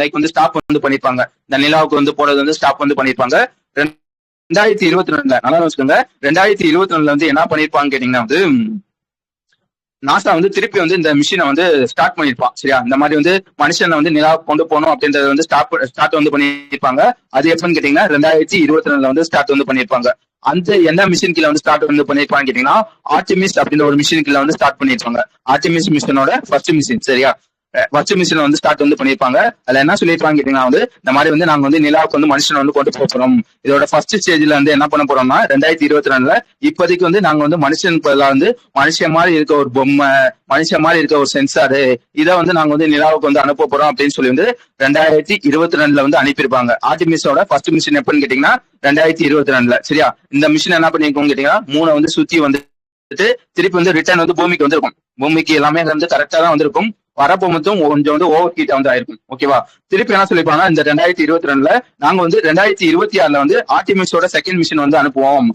லைக் வந்து ஸ்டாப் வந்து பண்ணிருப்பாங்க. இந்த நிலாவுக்கு வந்து போறது வந்து ஸ்டாப் வந்து பண்ணிருப்பாங்க. 2022 நல்லா வச்சுக்கோங்க. 2022 வந்து என்ன பண்ணிருப்பாங்க கேட்டீங்கன்னா வந்து நாசா வந்து திருப்பி வந்து இந்த மிஷினை வந்து ஸ்டார்ட் பண்ணிருப்பான் சரியா. இந்த மாதிரி வந்து மனுஷனை வந்து நிலாவுக்கு கொண்டு போகணும் அப்படின்றத வந்து ஸ்டார்ட் வந்து பண்ணிருப்பாங்க. அது எப்பன்னு கேட்டீங்கன்னா 2022 வந்து ஸ்டார்ட் வந்து பண்ணிருப்பாங்க. அந்த எந்த மிஷின் கீழே வந்து ஸ்டார்ட் வந்து பண்ணிருப்பாங்க கேட்டீங்கன்னா ஆர்டிமிஸ் அப்படின்ற ஒரு மிஷின் கீழே வந்து ஸ்டார்ட் பண்ணிருப்பாங்க. ஆர்டிமிஸ் மிஷனோட ஃபர்ஸ்ட் மிஷின் சரியா. ஃபர்ஸ்ட் மிஷின் வந்து ஸ்டார்ட் வந்து பண்ணிருப்பாங்க. அதுல என்ன சொல்லிருப்பாங்க கேட்டீங்கன்னா வந்து இந்த மாதிரி வந்து நாங்க வந்து நிலாவுக்கு வந்து மனுஷனை வந்து கொண்டு போறோம். இதோட ஃபர்ஸ்ட் ஸ்டேஜ்ல வந்து என்ன பண்ண போறோம்னா 2022 இப்போதைக்கு வந்து நாங்க வந்து மனுஷனுக்கு பதிலாக வந்து மனுஷன் மாதிரி இருக்க ஒரு பொம்மை, மனுஷன் மாதிரி இருக்க ஒரு சென்சாரு, இதை வந்து நாங்க வந்து நிலாவுக்கு வந்து அனுப்ப போறோம் அப்படின்னு சொல்லி வந்து 2022 வந்து அனுப்பியிருப்பாங்க. ஆர்டிமிஸோட ஃபர்ஸ்ட் மிஷின் எப்பன்னு கேட்டீங்கன்னா 2022 சரியா. இந்த மிஷின் என்ன பண்ணிருக்கோம் கேட்டீங்கன்னா 3 வந்து சுத்தி வந்து திருப்பி வந்து ரிட்டர்ன் வந்து பூமிக்கு வந்திருக்கும். பூமிக்கு எல்லாமே வந்து கரெக்டா தான் வந்திருக்கும். வரப்போ மட்டும் கொஞ்சம் வந்து ஓவர் ஹீட் வந்து ஆயிருக்கும். ஓகேவா? திருப்பி என்ன சொல்லிருப்பாங்க, இந்த 2022 நாங்க வந்து 2026 வந்து ஆர்டிமிஸோட செகண்ட் மிஷின் வந்து அனுப்புவோம்.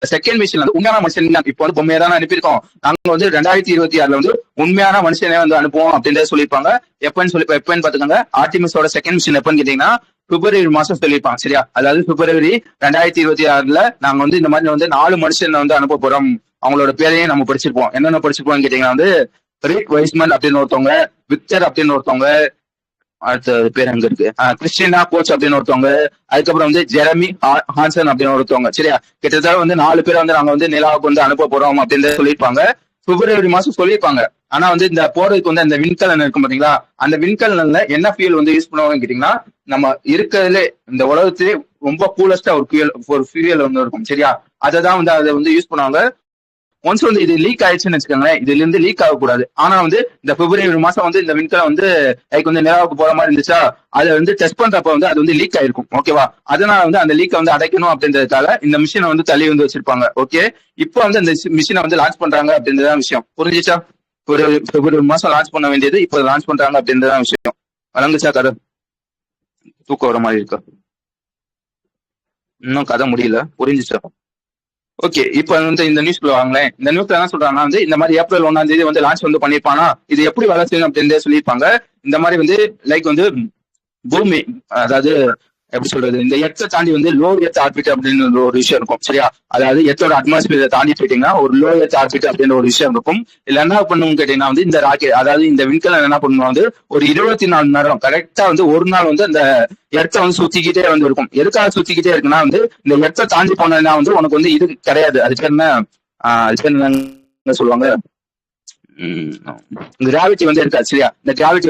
செகண்ட் மிஷின் வந்து உண்மையான மனுஷன் இப்போ வந்து பொம்மையை தான் அனுப்பியிருக்கோம். நாங்க வந்து 2026 வந்து உண்மையான மனுஷனே வந்து அனுப்புவோம் அப்படின்றத சொல்லியிருப்பாங்க. எப்பன்னு பாத்துக்கோங்க. ஆர்டிமிஸோட செகண்ட் மிஷின் எப்பன்னு கேட்டீங்கன்னா பிப்ரவரி மாசம் சொல்லியிருப்பாங்க சரியா. அதாவது பிப்ரவரி 2026 நாங்க வந்து இந்த மாதிரி வந்து 4 மனுஷன் வந்து அனுப்ப போறோம். அவங்களோட பேரையும் நம்ம படிச்சிருப்போம். என்னென்ன படிச்சிருப்போம்னு கேட்டீங்கன்னா வந்து ரீட் வைஸ்மன் அப்படின்னு ஒருத்தவங்க, விக்டர் அப்படின்னு ஒருத்தவங்க, அடுத்த பேர் அங்க இருக்கு கிறிஸ்டினா கோச் அப்படின்னு ஒருத்தவங்க, அதுக்கப்புறம் வந்து ஜெரமி ஹான்சன் அப்படின்னு ஒருத்தவங்க சரியா. கிட்டத்தட்ட வந்து 4 பேர் வந்து நாங்க வந்து நிலாவுக்கு வந்து அனுப்ப போறோம் அப்படின்னு சொல்லியிருப்பாங்க. பிப்ரவரி மாசம் சொல்லியிருப்பாங்க. ஆனா வந்து இந்த போறதுக்கு வந்து அந்த விண்கலன் இருக்கும் பாத்தீங்களா, அந்த விண்கலன்ல என்ன ஃபியூல் வந்து யூஸ் பண்ணுவாங்கன்னு கேட்டீங்கன்னா, நம்ம இருக்கிறதுல இந்த உலகத்திலே ரொம்ப கூலஸ்டா ஒரு ஃபியூயல் வந்து இருக்கும் சரியா. அதை தான் வந்து அதை வந்து யூஸ் பண்ணுவாங்க. ஒன்ஸ் வந்து இது லீக் ஆயிடுச்சுன்னு வச்சுக்கோங்களேன், இதுல இருந்து லீக் ஆகக்கூடாது. ஆனா வந்து இந்த பிப்ரவரி மாசம் வந்து இந்த விண்கலம் வந்து லைக் வந்து நிலாவுக்கு போற மாதிரி இருந்துச்சா, அதை வந்து டெஸ்ட் பண்றப்ப வந்து அது வந்து லீக் ஆயிருக்கும் ஓகேவா. அதனால வந்து அந்த லீக்கை வந்து அடைக்கணும் அப்படின்றதுக்காக இந்த மிஷினை வந்து தள்ளி வந்து வச்சிருப்பாங்க. ஓகே, இப்போ வந்து அந்த மிஷினை வந்து லான்ச் பண்றாங்க அப்படின்றதான் விஷயம். புரிஞ்சிச்சா? பிப்ரவரி மாசம் லான்ச் பண்ண வேண்டியது இப்போ லான்ச் பண்றாங்க அப்படின்றதான் விஷயம். வழங்குச்சா கதை? தூக்கம் வர மாதிரி இருக்கா? இன்னும் கதை முடியல. புரிஞ்சிச்சா? ஓகே, இப்ப வந்து இந்த நியூஸ்ல வாங்களேன். இந்த நியூஸ்ல என்ன சொல்றாங்கன்னா வந்து இந்த மாதிரி ஏப்ரல் 1 வந்து லான்ச் வந்து பண்ணிருப்பானா, இது எப்படி வேலை செய்யணும் அப்படின்னு சொல்லியிருப்பாங்க. இந்த மாதிரி வந்து லைக் வந்து பூமி, அதாவது எப்படி சொல்றது, இந்த எர்த்தை தாண்டி வந்து லோ எர்த் ஆர்பிட் அப்படின்னு ஒரு விஷயம் இருக்கும் சரியா. அதாவது எர்த்தோட அட்மாஸ்பியரை தாண்டி போயிட்டீங்கன்னா ஒரு லோ எர்த் ஆர்பிட் அப்படின்ற ஒரு விஷயம் இருக்கும். இல்ல என்ன பண்ணும் கேட்டீங்கன்னா வந்து இந்த ராக்கெட், அதாவது இந்த விண்கலம் என்ன பண்ணுவோம் வந்து ஒரு 24 மணி நேரம் கரெக்டா வந்து ஒரு நாள் வந்து அந்த எர்த்தை வந்து சுத்திக்கிட்டே வந்து இருக்கும். எதுக்காக சுத்திக்கிட்டே இருக்குன்னா வந்து இந்த எர்த்தை தாண்டி போனதுன்னா வந்து உனக்கு வந்து இது கிடையாது. அது பேர் என்ன, அது பேர் என்ன சொல்லுவாங்க, கிராவிட்டி வந்து இருக்காது சரியா. இந்த கிராவிட்டி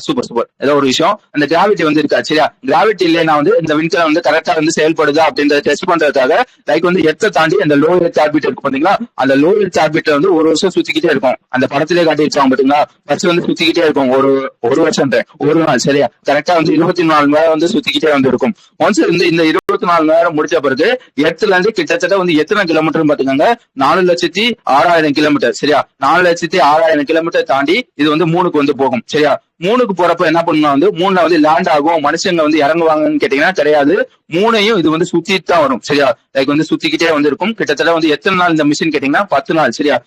சூப்பர் சூப்பர் ஏதோ ஒரு விஷயம், அந்த கிராவிட்டி வந்து இருக்கா சரியா. கிராவிட்டி இல்லைன்னா வந்து இந்த விண்கலம் வந்து கரெக்டா வந்து செயல்படுதா அப்படின்றத டெஸ்ட் பண்றதுக்காக லைக் வந்து எர்த்தை தாண்டி அந்த லோ எர்த் ஆர்பிட் இருக்கு பாத்தீங்களா, அந்த லோ எர்த் ஆர்பிட் வந்து ஒரு வருஷம் சுத்திக்கிட்டே இருக்கும். அந்த படத்திலே காட்டி வச்சாங்க பாத்தீங்களா, ஃபர்ஸ்ட் வந்து சுத்திக்கிட்டே இருக்கும் ஒரு வருஷம் ஒரு நாள் சரியா. கரெக்டா வந்து 24 மணி நேரம் வந்து சுத்திக்கிட்டே வந்து இருக்கும். ஒன்ஸ் வந்து இந்த 24 மணி நேரம் முடிச்ச பிறகு எர்த்துல இருந்து கிட்டத்தட்ட வந்து எத்தனை கிலோமீட்டர் பாத்துக்கோங்க, 4,06,000 கிலோமீட்டர் சரியா. 4,06,000 கிலோமீட்டர் தாண்டி இது வந்து 3க்கு வந்து போகும் சரியா. 3க்கு போறப்ப என்ன பண்ணா வந்து 3ல வந்து லேண்ட் ஆகும், மனுஷங்க வந்து இறங்குவாங்கன்னு கேட்டீங்கன்னா கிடையாது. 3ஐயும் இது வந்து சுத்திட்டு தான் வரும் சரியா. லைக் வந்து சுத்திக்கிட்டே வந்து இருக்கும். கிட்டத்தட்ட வந்து எத்தனை நாள் இந்த மிஷின் கேட்டீங்கன்னா 10 நாள் சரியா.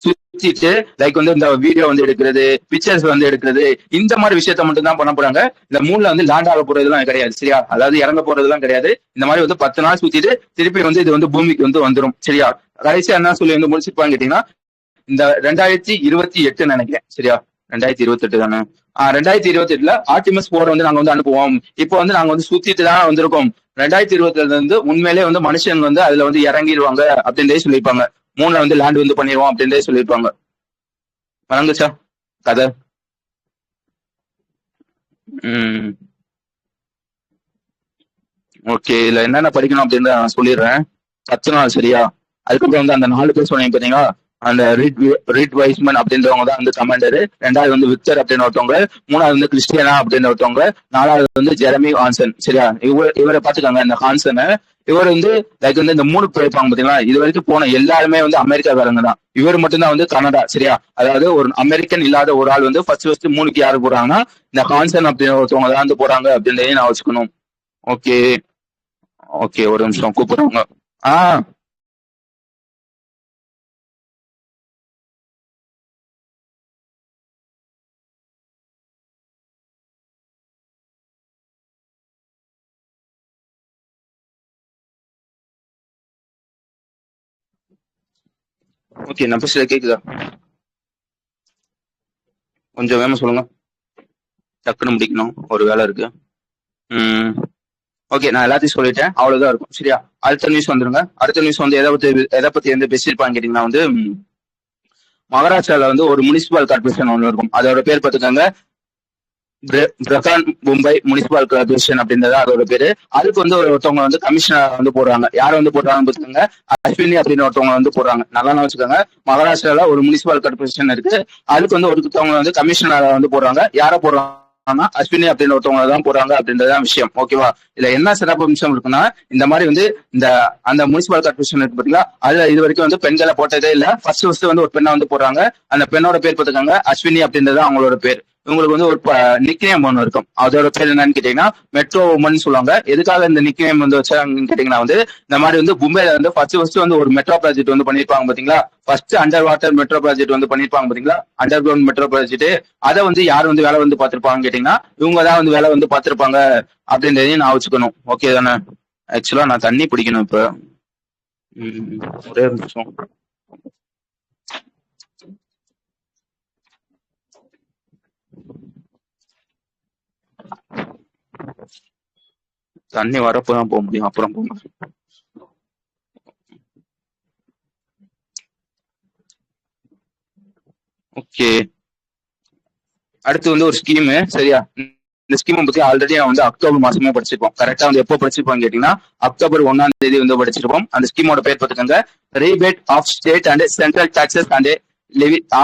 சுத்திட்டு லைக் வந்து இந்த வீடியோ வந்து எடுக்கிறது, பிக்சர்ஸ் வந்து எடுக்கிறது, இந்த மாதிரி விஷயத்த மட்டும் தான் பண்ண போறாங்க. இந்த 3ல வந்து லேண்ட் ஆக போறதுலாம் கிடையாது சரியா. அதாவது இறங்க போறதுலாம் கிடையாது. இந்த மாதிரி வந்து 10 நாள் சுத்திட்டு திருப்பி வந்து இது வந்து பூமிக்கு வந்து வந்துடும் சரியா. கடைசியா என்ன சொல்லி வந்து முடிச்சிருப்பான்னு கேட்டீங்கன்னா இந்த 2028 நினைக்கிறேன் சரியா. 2028 தானே. 2028ல ஆர்டிமஸ் 4 வந்து நாங்க வந்து அனுப்புவோம். இப்போ வந்து நாங்க வந்து சுத்திட்டு தான் வந்திருக்கோம். 2028 வந்து உண்மையிலே வந்து மனுஷங்க வந்து அதுல வந்து இறங்கிடுவாங்க அப்படின்றே சொல்லியிருப்பாங்க. 3ல வந்து லேண்ட் வந்து பண்ணிடுவோம் அப்படின்றே சொல்லியிருப்பாங்க. வணங்குச்சா கதை? ஓகே, இதுல என்னென்ன படிக்கணும் அப்படின்னு நான் சொல்லிடுறேன். 10 நாள் சரியா. அதுக்கப்புறம் வந்து அந்த 4 பேர் சொன்னீங்க பாத்தீங்களா, அந்த ரீட் வைஸ்மன் அப்படின்றவங்க தான் வந்து கமாண்டரு. 2வது வந்து விக்டர் அப்படின்னு ஒருத்தவங்க, 3வது வந்து கிறிஸ்டியனா அப்படின்னு ஒருத்தவங்க, 4வது வந்து ஜெரமி ஹான்சன் சரியா. இவரை பாத்துக்காங்க இந்த ஹான்சனை. இவர் வந்து லைக் வந்து இந்த 3 போயிருப்பாங்க பாத்தீங்களா, இது வரைக்கும் போன எல்லாருமே வந்து அமெரிக்காக்காரங்க தான். இவர் மட்டும்தான் வந்து கனடா சரியா. அதாவது ஒரு அமெரிக்கன் இல்லாத ஒரு ஆள் வந்து ஃபர்ஸ்ட் 3க்கு யாரு போறாங்கன்னா இந்த ஹான்சன் அப்படின்னு ஒருத்தவங்க தான் வந்து போறாங்க அப்படின்றதையும் நான் வச்சுக்கணும். ஓகே ஓகே, ஒரு நிமிஷம் கூப்பிடுறாங்க. ஓகே, நான் பேசுறது கேக்குதா? கொஞ்சம் வேகமா சொல்லுங்க, டக்குன்னு முடிக்கணும், ஒரு வேலை இருக்கு. ஓகே, நான் எல்லாத்தையும் சொல்லிட்டேன், அவ்வளவுதான் இருக்கும் சரியா. அடுத்த நியூஸ் வந்துருங்க. அடுத்த நியூஸ் வந்து எதை பத்தி வந்து பேசியிருப்பாங்க கேட்டீங்கன்னா வந்து மகாராஷ்டிரால வந்து ஒரு முனிசிபல் கார்பரேஷன் ஒன்று இருக்கும். அதோட பேர் பார்த்துக்கோங்க பிரகான் மும்பை முனிசிபல் கார்பரேஷன் அப்படின்றது அதோட பேரு. அதுக்கு வந்து ஒருத்தவங்க வந்து கமிஷனர் வந்து போடுறாங்க. யாரை வந்து போடுறாங்கன்னு பார்த்துக்கோங்க, அஸ்வினி அப்படின்னு ஒருத்தவங்க வந்து போடுறாங்க. நல்லா வச்சுக்கோங்க, மகாராஷ்டிரால ஒரு முனிசிபல் கார்பரேஷன் இருக்கு. அதுக்கு வந்து ஒருத்தவங்க வந்து கமிஷனரை வந்து போடுறாங்க. யாரை போடுறாங்க, அஸ்வினி அப்படின்னு ஒருத்தவங்க தான் போறாங்க அப்படின்றதான் விஷயம். ஓகேவா. இதுல என்ன சிறப்பு விஷயம் இருக்குன்னா, இந்த மாதிரி வந்து அந்த முனிசிபல் கார்பரேஷன் இருக்கு பாத்தீங்களா, அதுல இது வரைக்கும் வந்து பெண்களை போட்டதே இல்ல. ஃபர்ஸ்ட் வந்து ஒரு பெண்ணை வந்து போடுறாங்க. அந்த பெண்ணோட பேர் பார்த்துக்காங்க அஸ்வினி அப்படின்றது அவங்களோட பேர். இவங்களுக்கு வந்து ஒரு நிக்நேம் ஒன்று இருக்கும். அதோட பேர் என்னன்னு கேட்டீங்கன்னா மெட்ரோ உமன் சொல்லுவாங்க. எதுக்காக இந்த நிக்நேம் வந்து வச்சாங்கன்னு கேட்டீங்கன்னா வந்து இந்த மாதிரி வந்து மும்பைல வந்து ஃபர்ஸ்ட் வந்து ஒரு மெட்ரோ ப்ராஜெக்ட் வந்து பண்ணிருப்பாங்க பாத்தீங்களா. First under water metro project வந்து பண்ணிருப்பாங்க பாத்தீங்களா, அண்டர் கிரவுண்ட் மெட்ரோ ப்ராஜெக்ட். அதை வந்து யார் வந்து வேலை வந்து பார்த்திருப்பாங்கன்னு கேட்டீங்கன்னா இவங்க தான் வந்து வேலை வந்து பார்த்திருப்பாங்க அப்படின்றதையும் நான் வச்சுக்கணும். ஓகே தானே? ஆக்சுவலா நான் தண்ணி பிடிக்கணும் இப்ப. ஒரே ஒரு நிமிஷம். தண்ணி வரப்பதான் போக முடியும், அப்புறம் போங்க. ஓகே, அடுத்து வந்து ஒரு ஸ்கீமு. சரியா, இந்த ஸ்கீமை பத்தி ஆல்ரெடி நான் வந்து அக்டோபர் மாசமே படிச்சிருப்போம். கரெக்டா வந்து எப்போ படிச்சிருப்போம் கேட்டீங்கன்னா அக்டோபர் 1 வந்து படிச்சிருப்போம். அந்த ஸ்கீமோட பேர் பார்த்துக்கோங்க, rebate of state and central taxes and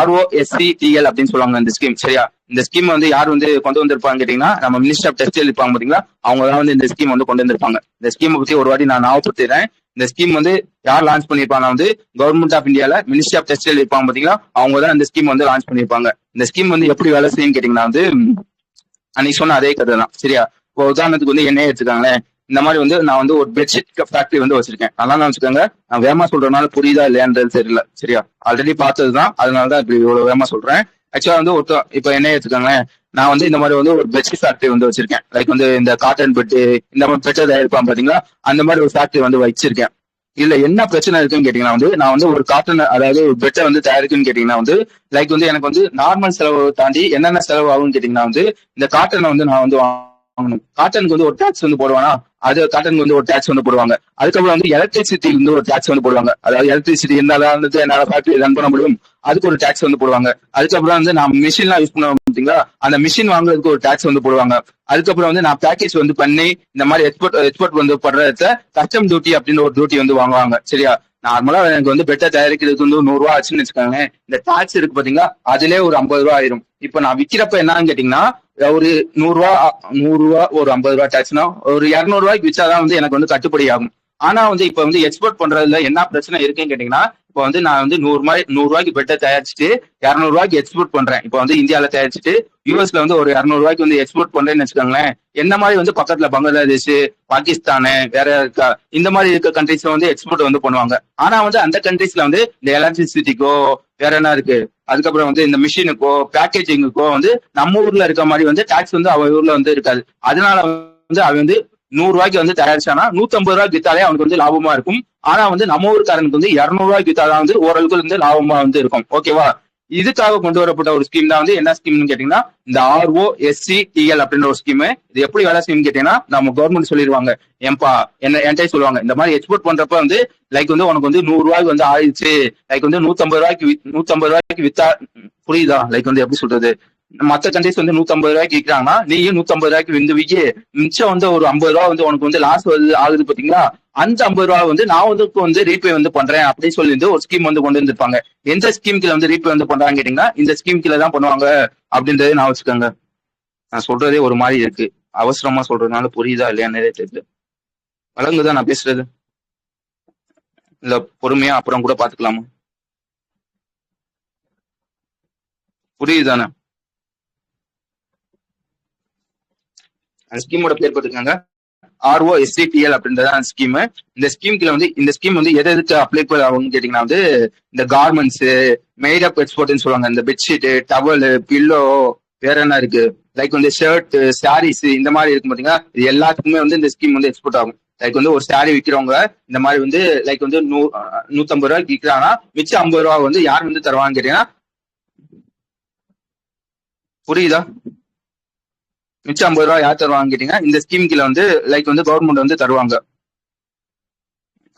ROSCTL அப்படின்னு சொல்லுவாங்க இந்த ஸ்கீம். சரியா, இந்த ஸ்கீம் வந்து யார் வந்து கொண்டு வந்திருப்பாங்க கேட்டீங்கன்னா நம்ம மினிஸ்டர் ஆஃப் டெக்ஸ்டைல் இருப்பாங்க பாத்தீங்களா, அவங்க தான் வந்து இந்த ஸ்கீம் வந்து கொண்டு வந்திருப்பாங்க. இந்த ஸ்கீமை பத்தி ஒரு வாட்டி நான் ஞாபகப்படுத்துறேன். இந்த ஸ்கீம் வந்து யார் லான்ச் பண்ணிருப்பாங்க வந்து கவர்மெண்ட் ஆஃப் இந்தியால மினிஸ்ட்ரி ஆஃப் டெக்ஸ்டைல் இருப்பாங்க பாத்தீங்களா, அவங்க தான் இந்த ஸ்கீம் வந்து லான்ச் பண்ணிருப்பாங்க. இந்த ஸ்கீம் வந்து எப்படி வேலை செய்யும் கேட்டீங்கன்னா வந்து அன்னைக்கு சொன்ன அதே கதை தான். சரியா, இப்போ உதாரணத்துக்கு வந்து என்னையே எடுத்துக்காங்களேன். இந்த மாதிரி வந்து நான் வந்து ஒரு பெட்ஷீட் ஃபேக்டரி வந்து வச்சிருக்கேன். நல்லா வச்சுக்கோங்க, நான் வேகமா சொல்றதுனால புரியுதா இல்லையான்றது தெரியல. சரியா, ஆல்ரெடி பார்த்ததுதான், அதனாலதான் இப்படி இவ்வளவு வேகமா சொல்றேன். ஆக்சுவலா வந்து இப்ப என்ன எடுத்துக்காங்களேன், நான் வந்து இந்த மாதிரி வந்து ஒரு பெட்ஷீட் ஃபேக்டரி வந்து வச்சிருக்கேன். லைக் வந்து இந்த காட்டன் பெட்டு இந்த மாதிரி பெட்டை தயாரிப்பான் பாத்தீங்களா, அந்த மாதிரி ஒரு ஃபேக்டரி வந்து வச்சிருக்கேன். இதுல என்ன பிரச்சனை இருக்குன்னு கேட்டீங்கன்னா வந்து நான் வந்து ஒரு காட்டன் அதாவது ஒரு பெட்டை வந்து தயாரிக்குன்னு கேட்டீங்கன்னா வந்து லைக் வந்து எனக்கு வந்து நார்மல் செலவு தாண்டி என்னென்ன செலவு ஆகும்னு கேட்டீங்கன்னா வந்து இந்த காட்டனை வந்து நான் வந்து வாங்கணும். காட்டனுக்கு வந்து ஒரு டாக்ஸ் வந்து போடுவானா, அது காட்டனுக்கு வந்து ஒரு டாக்ஸ் வந்து போடுவாங்க. அதுக்கப்புறம் வந்து எலக்ட்ரிசிட்டி வந்து ஒரு டாக்ஸ் வந்து போடுவாங்க. அதாவது எலக்ட்ரிசிட்டி இருந்தாலும் வந்து என்னால ஃபேக்டரி ரன் பண்ண முடியும், அதுக்கு ஒரு டாக்ஸ் வந்து போடுவாங்க. அதுக்கப்புறம் வந்து நான் மிஷின்லாம் யூஸ் பண்ணுவோம் பாத்தீங்களா, அந்த மிஷின் வாங்குறதுக்கு ஒரு டாக்ஸ் வந்து போடுவாங்க. அதுக்கப்புறம் வந்து நான் பேக்கேஜ் வந்து பண்ணி இந்த மாதிரி எக்ஸ்போர்ட் வந்து பண்றத கஸ்டம் டியூட்டி அப்படின்னு ஒரு டியூட்டி வந்து வாங்குவாங்க. சரியா, நார்மலா எனக்கு வந்து பெட்டை தயாரிக்கிறதுக்கு வந்து 100 ரூபா ஆச்சுன்னு வச்சுக்காங்க. இந்த டாக்ஸ் இருக்கு பாத்தீங்களா, அதுலயே ஒரு 50 ரூபா ஆயிரும். இப்ப நான் விக்கிறப்ப என்னன்னு கேட்டீங்கன்னா ஒரு 100 ரூபா ஒரு 50 ரூபா டாக்ஸ்னா ஒரு 200 ரூபாய்க்கு விச்சாதான் வந்து எனக்கு வந்து கட்டுப்படி ஆகும். ஆனா வந்து இப்ப வந்து எக்ஸ்போர்ட் பண்றதுல என்ன பிரச்சனை இருக்குன்னு கேட்டீங்கன்னா இப்போ வந்து நான் வந்து 100 ரூபாய்க்கு பெட்டை தயாரிச்சுட்டு 200 ரூபாய்க்கு எக்ஸ்போர்ட் பண்றேன். இப்போ வந்து இந்தியாவில தயாரிச்சுட்டு யூஎஸ்ல வந்து ஒரு 200 ரூபாய்க்கு வந்து எக்ஸ்போர்ட் பண்றேன்னு வச்சுக்கோங்களேன். என்ன மாதிரி வந்து பக்கத்துல பங்களாதேஷ், பாகிஸ்தானு, வேற இந்த மாதிரி இருக்க கண்ட்ரிஸ்ல வந்து எக்ஸ்போர்ட் வந்து பண்ணுவாங்க. ஆனா வந்து அந்த கண்ட்ரிஸ்ல வந்து இந்த எலக்ட்ரிசிட்டிக்கோ வேற என்ன இருக்கு, அதுக்கப்புறம் வந்து இந்த மிஷினுக்கோ பேக்கேஜிங்குக்கோ வந்து நம்ம ஊர்ல இருக்க மாதிரி வந்து டாக்ஸ் வந்து அவ ஊர்ல வந்து இருக்காது. அதனால வந்து அவன் வந்து 100 ரூபாய்க்கு வந்து தயாரிச்சானா 150 ரூபாய்க்கு வித்தாலே அவனுக்கு வந்து லாபமா இருக்கும். ஆனா வந்து நம்ம ஊருக்காரனுக்கு வந்து 200 ரூபாய்க்கு வித்தாதான் வந்து ஓரளவுக்கு வந்து லாபமா வந்து இருக்கும். ஓகேவா, இதுக்காக கொண்டு வரப்பட்ட ஒரு ஸ்கீம் தான் வந்து என்ன ஸ்கீம்னு கேட்டீங்கன்னா இந்த ROSCTL அப்படின்ற ஒரு ஸ்கீம். இது எப்படி வேலை செய்யும் கேட்டீங்கன்னா நம்ம கவர்மெண்ட் சொல்லிடுவாங்க, என்கிட்ட சொல்லுவாங்க இந்த மாதிரி எக்ஸ்போர்ட் பண்றப்ப வந்து லைக் வந்து உனக்கு வந்து 100 ரூபாய்க்கு வந்து ஆயிடுச்சு, லைக் வந்து 150 ரூபாய்க்கு வித்தா, புரியுதா? லைக் வந்து எப்படி சொல்றது, மற்ற கண்ட்ரிஸ் வந்து 150 ரூபாய்க்கு விற்கிறாங்கன்னா நீயும் 150 ரூபாய்க்கு வந்து விற்கி மிச்சம் வந்து ஒரு 50 ரூபா வந்து உனக்கு வந்து லாஸ் வந்து ஆகுது பாத்தீங்களா, அந்த 50 ரூபா வந்து நான் வந்து ரீபே வந்து பண்றேன் அப்படின்னு சொல்லி ஒரு ஸ்கீம் வந்து கொண்டு வந்திருப்பாங்க. எந்த ஸ்கீம் கீழ வந்து ரீபே வந்து பண்றாங்க கேட்டீங்கன்னா இந்த ஸ்கீம் கீழ தான் பண்ணுவாங்க அப்படின்றதே நான் வச்சுக்கோங்க. நான் சொல்றதே ஒரு மாதிரி இருக்கு, அவசரமா சொல்றதுனால புரியுதா இல்லையானே தெரியல. வழங்குதான் நான் பேசுறது, இல்ல பொறுமையா அப்புறம் கூட பாத்துக்கலாமா? புரியுதானே? அந்த ஸ்கீமோட பேர் பார்த்துக்காங்க, ROSCTL அப்படின்றத ஸ்கீம். இந்த ஸ்கீம் கீழ வந்து இந்த ஸ்கீம் வந்து எதுக்கு அப்ளிகபிள் ஆகும்னு கேட்டீங்கன்னா வந்து இந்த கார்மெண்ட்ஸ், மேட் அப் எக்ஸ்போர்ட்னு சொல்லுவாங்க. இந்த பெட்ஷீட், டவல், பில்லோ, வேற என்ன இருக்கு, லைக் வந்து ஷர்ட், சாரீஸ் இந்த மாதிரி இருக்கு பாத்தீங்கன்னா, இது எல்லாத்துக்குமே வந்து இந்த ஸ்கீம் வந்து எக்ஸ்போர்ட் ஆகும். லைக் வந்து ஒரு சாரி விற்கிறவங்க இந்த மாதிரி வந்து லைக் வந்து 150 ரூபாய்க்கு விற்கிறாங்கன்னா மிச்சம் 50 ரூபா வந்து யார் வந்து தருவாங்கன்னு கேட்டீங்கன்னா, புரியுதா? மிச்சம் 50 ரூபா யார் தருவாங்க கேட்டீங்கன்னா இந்த ஸ்கீம் கீழ வந்து லைக் வந்து கவர்மெண்ட் வந்து தருவாங்க.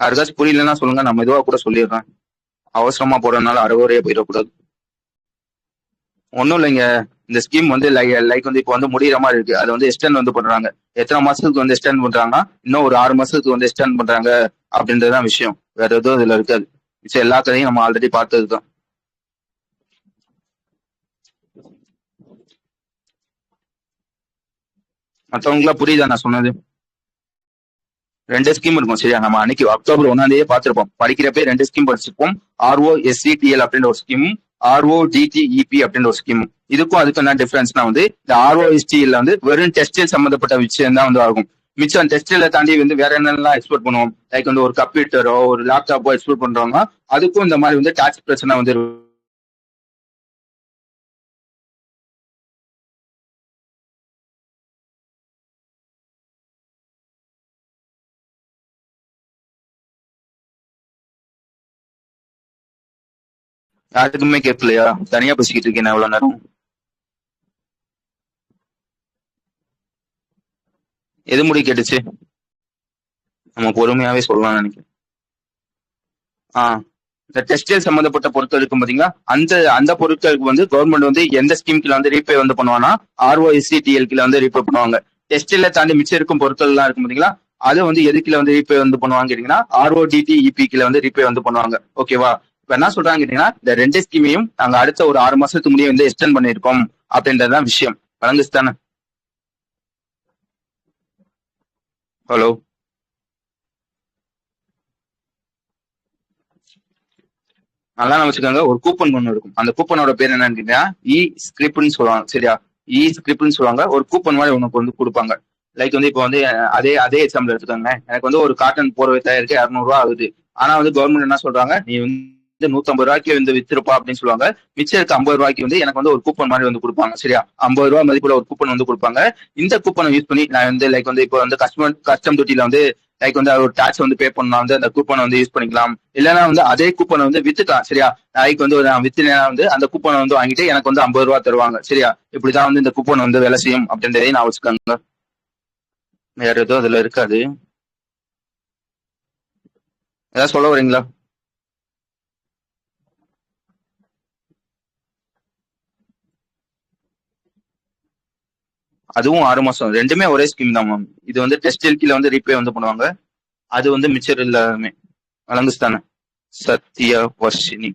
யாருக்காச்சும் புரியலன்னா சொல்லுங்க, நான் மெதுவா கூட சொல்லிடுறேன். அவசரமா போறதுனால அரைகுறையா போயிடக்கூடாது. ஒன்னும் இல்லைங்க, இந்த ஸ்கீம் வந்து லைக் வந்து இப்போ வந்து முடிகிற மாதிரி இருக்கு. அது வந்து எக்ஸ்டெண்ட் வந்து பண்றாங்க. எத்தனை மாசத்துக்கு வந்து எக்ஸ்டெண்ட் பண்றாங்கன்னா இன்னும் ஒரு 6 மாசத்துக்கு வந்து எக்ஸ்டெண்ட் பண்றாங்க அப்படின்றதுதான் விஷயம். வேற எதுவும் இதுல இருக்காது. மிச்சம் எல்லா கதையும் நம்ம ஆல்ரெடி பார்த்ததுதான். மற்றவங்களா புரியுதா நான் சொன்னது? 2 ஸ்கீம் இருக்கும். சரியா, நம்ம அன்னைக்கு அக்டோபர் 1 பார்த்திருப்போம். படிக்கிறப்பே 2 ஸ்கீம் படிச்சிருப்போம். ROSCTL அப்படின்ற ஒரு ஸ்கீம், RODTEP அப்படின்ற ஒரு ஸ்கீம். இதுக்கும் அதுக்கு என்ன டிஃபரன்ஸ்னா வந்து இந்த ROSTல வந்து வெறும் டெக்ஸ்டைல் சம்பந்தப்பட்ட விஷயம் தான் வந்து ஆகும். மிச்சம் டெக்ஸ்டைல தாண்டி வந்து வேற என்னெல்லாம் எக்ஸ்போர்ட் பண்ணுவோம், லைக் வந்து ஒரு கம்ப்யூட்டரோ ஒரு லேப்டாப்போ எக்ஸ்போர்ட் பண்றவங்க அதுக்கும் இந்த மாதிரி வந்து டாக்ஸ் பிரச்சனை வந்து யாருக்குமே கேட்கலையா? தனியா பேசிக்கிட்டு இருக்கேன் எவ்வளவு நேரம். எது முடி கேட்டுச்சு? நம்ம பொறுமையாவே சொல்லலாம்னு நினைக்கிறேன். ஆஹ் இந்த டெக்ஸ்டைல் சம்பந்தப்பட்ட பொருட்கள் இருக்கும் பாத்தீங்களா, அந்த அந்த பொருட்களுக்கு வந்து கவர்மெண்ட் வந்து எந்த ஸ்கீம் கீழ வந்து ரீபே வந்து பண்ணுவாங்கன்னா ROSCTL கீழ வந்து ரீபே பண்ணுவாங்க. டெக்ஸ்டைல தாண்டி மிச்சம் இருக்கும் பொருட்கள் எல்லாம் இருக்கும் பாத்தீங்களா, அது வந்து எது கீழ வந்து ரீபே வந்து பண்ணுவாங்க கேட்டீங்கன்னா RODTEP கீழ வந்து ரீபே வந்து பண்ணுவாங்க. ஓகேவா? இப்ப என்ன சொல்றாங்க கேட்டீங்கன்னா இந்த ரெண்டு ஸ்கீமையும் நாங்க அடுத்த ஒரு 6 மாசத்துக்கு முடிய வந்து எக்ஸ்டெண்ட் பண்ணிருக்கோம் அப்படின்றதுதான் விஷயம். வழங்குச்சு தானே? ஹலோ? நல்லா வச்சுக்கோங்க. ஒரு கூப்பன் ஒன்று இருக்கும். அந்த கூப்பனோட பேர் என்னன்னு கேட்டீங்கன்னா ஸ்கிரிப்ட்னு சொல்லுவாங்க. சரியா? ஸ்கிரிப்ட்னு சொல்லுவாங்க. ஒரு கூப்பன் மாதிரி உனக்கு வந்து கொடுப்பாங்க. லைக் வந்து இப்போ வந்து அதே அதே எக்ஸாம்பிள் எடுத்துக்கோங்க. எனக்கு வந்து ஒரு காட்டன் போர்வை தயாரிக்க 200 ரூபா ஆகுது. ஆனா வந்து கவர்மெண்ட் என்ன சொல்றாங்க, நீ வந்து 150 ரூபாய்க்கு வந்து வித்திருப்பா அப்படின்னு சொல்லுவாங்க. மிச்சம் இருக்க 50 ரூபாய்க்கு வந்து எனக்கு வந்து ஒரு கூப்பன் மாதிரி வந்து கொடுப்பாங்க. சரியா? 50 ரூபாய் மதிப்புல ஒரு கூப்பன் வந்து கொடுப்பாங்க. இந்த கூப்பனை யூஸ் பண்ணி நான் வந்து லைக் வந்து இப்போ வந்து கஸ்டம் டியூட்டில வந்து லைக் வந்து ஒரு டாக்ஸ் வந்து பே பண்ணா வந்து அந்த கூப்பனை வந்து யூஸ் பண்ணிக்கலாம். இல்லைன்னா வந்து அதே கூப்பனை வந்து வித்துக்கலாம். சரியா? லைக் வந்து நான் வித்துனா வந்து அந்த கூப்பனை வந்து வாங்கிட்டு எனக்கு வந்து 50 ரூபா தருவாங்க. சரியா? இப்படிதான் வந்து இந்த கூப்பன் வந்து வேலை செய்யும் அப்படின்றதையும் நான் வச்சுக்கோங்க. வேற எதுவும் அதுல இருக்காது. ஏதாவது சொல்ல வரீங்களா? அதுவும் 6 மாசம். ரெண்டுமே ஒரே ஸ்கீம் தான் மேம். இது வந்து டெக்ஸ்டைல் கீழ வந்து ரீபே வந்து பண்ணுவாங்க. அது வந்து மிச்சர் எல்லாமே வழங்குச்சு தானே? சத்யா வர்ஷினி.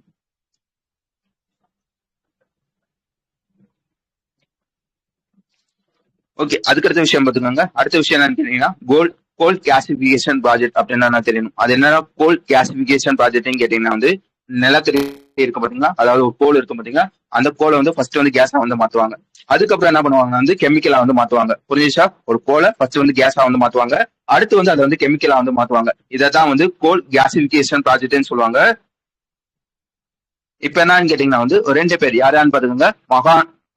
ஓகே, அதுக்கு அடுத்த விஷயம் பாத்துக்கோங்க. அடுத்த விஷயம் என்னன்னு கேட்டீங்கன்னா கோல் கேசிபிகேஷன் ப்ராஜெக்ட் அப்படின்னா என்ன தெரியணும். அது என்னன்னா கோல் கேசிபிகேஷன் ப்ராஜெக்ட்னு கேட்டீங்கன்னா வந்து நிலக்கரி இருக்கு பாத்தீங்களா, அதாவது ஒரு கோல் இருக்கும் பாத்தீங்களா, அந்த கோலை வந்து ஃபர்ஸ்ட் வந்து கேஸா வந்து மாத்துவாங்க. அதுக்கப்புறம் என்ன பண்ணுவாங்க வந்து கெமிக்கலா வந்து மாத்துவாங்க. புரிஞ்சுச்சா? ஒரு கோலை ஃபர்ஸ்ட் வந்து கேஸா வந்து மாத்துவாங்க. அடுத்து வந்து அதை வந்து கெமிக்கலா வந்து மாத்துவாங்க. இதான் வந்து கோல் கேசிபிகேஷன் ப்ராஜெக்ட்னு சொல்லுவாங்க. இப்ப என்னன்னு கேட்டீங்கன்னா வந்து ரெண்டு பேர் யாரான்னு பாத்துக்கோங்க.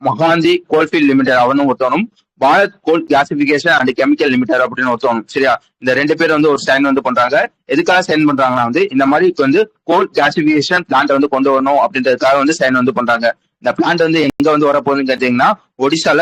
மகாந்தி கோல்ஃபீல்ட் லிமிடெட் அவனும் ஒருத்தவனும், பாரத் கோல் கிளாசிபிகேஷன் அண்ட் கெமிக்கல் லிமிடெட் அப்படின்னு ஒருத்தவனும். சரியா? இந்த ரெண்டு பேர் வந்து ஒரு சைன் வந்து பண்றாங்க. எதுக்காக சைன் பண்றாங்கன்னா வந்து இந்த மாதிரி வந்து கோல் கிளாசிபிகேஷன் பிளான்ட் வந்து கொண்டு வரணும் அப்படின்றதுக்காக வந்து சைன் வந்து பண்றாங்க. இந்த பிளான்ட் வந்து எங்க வந்து வரப்போகுதுன்னு கேட்டீங்கன்னா ஒடிசால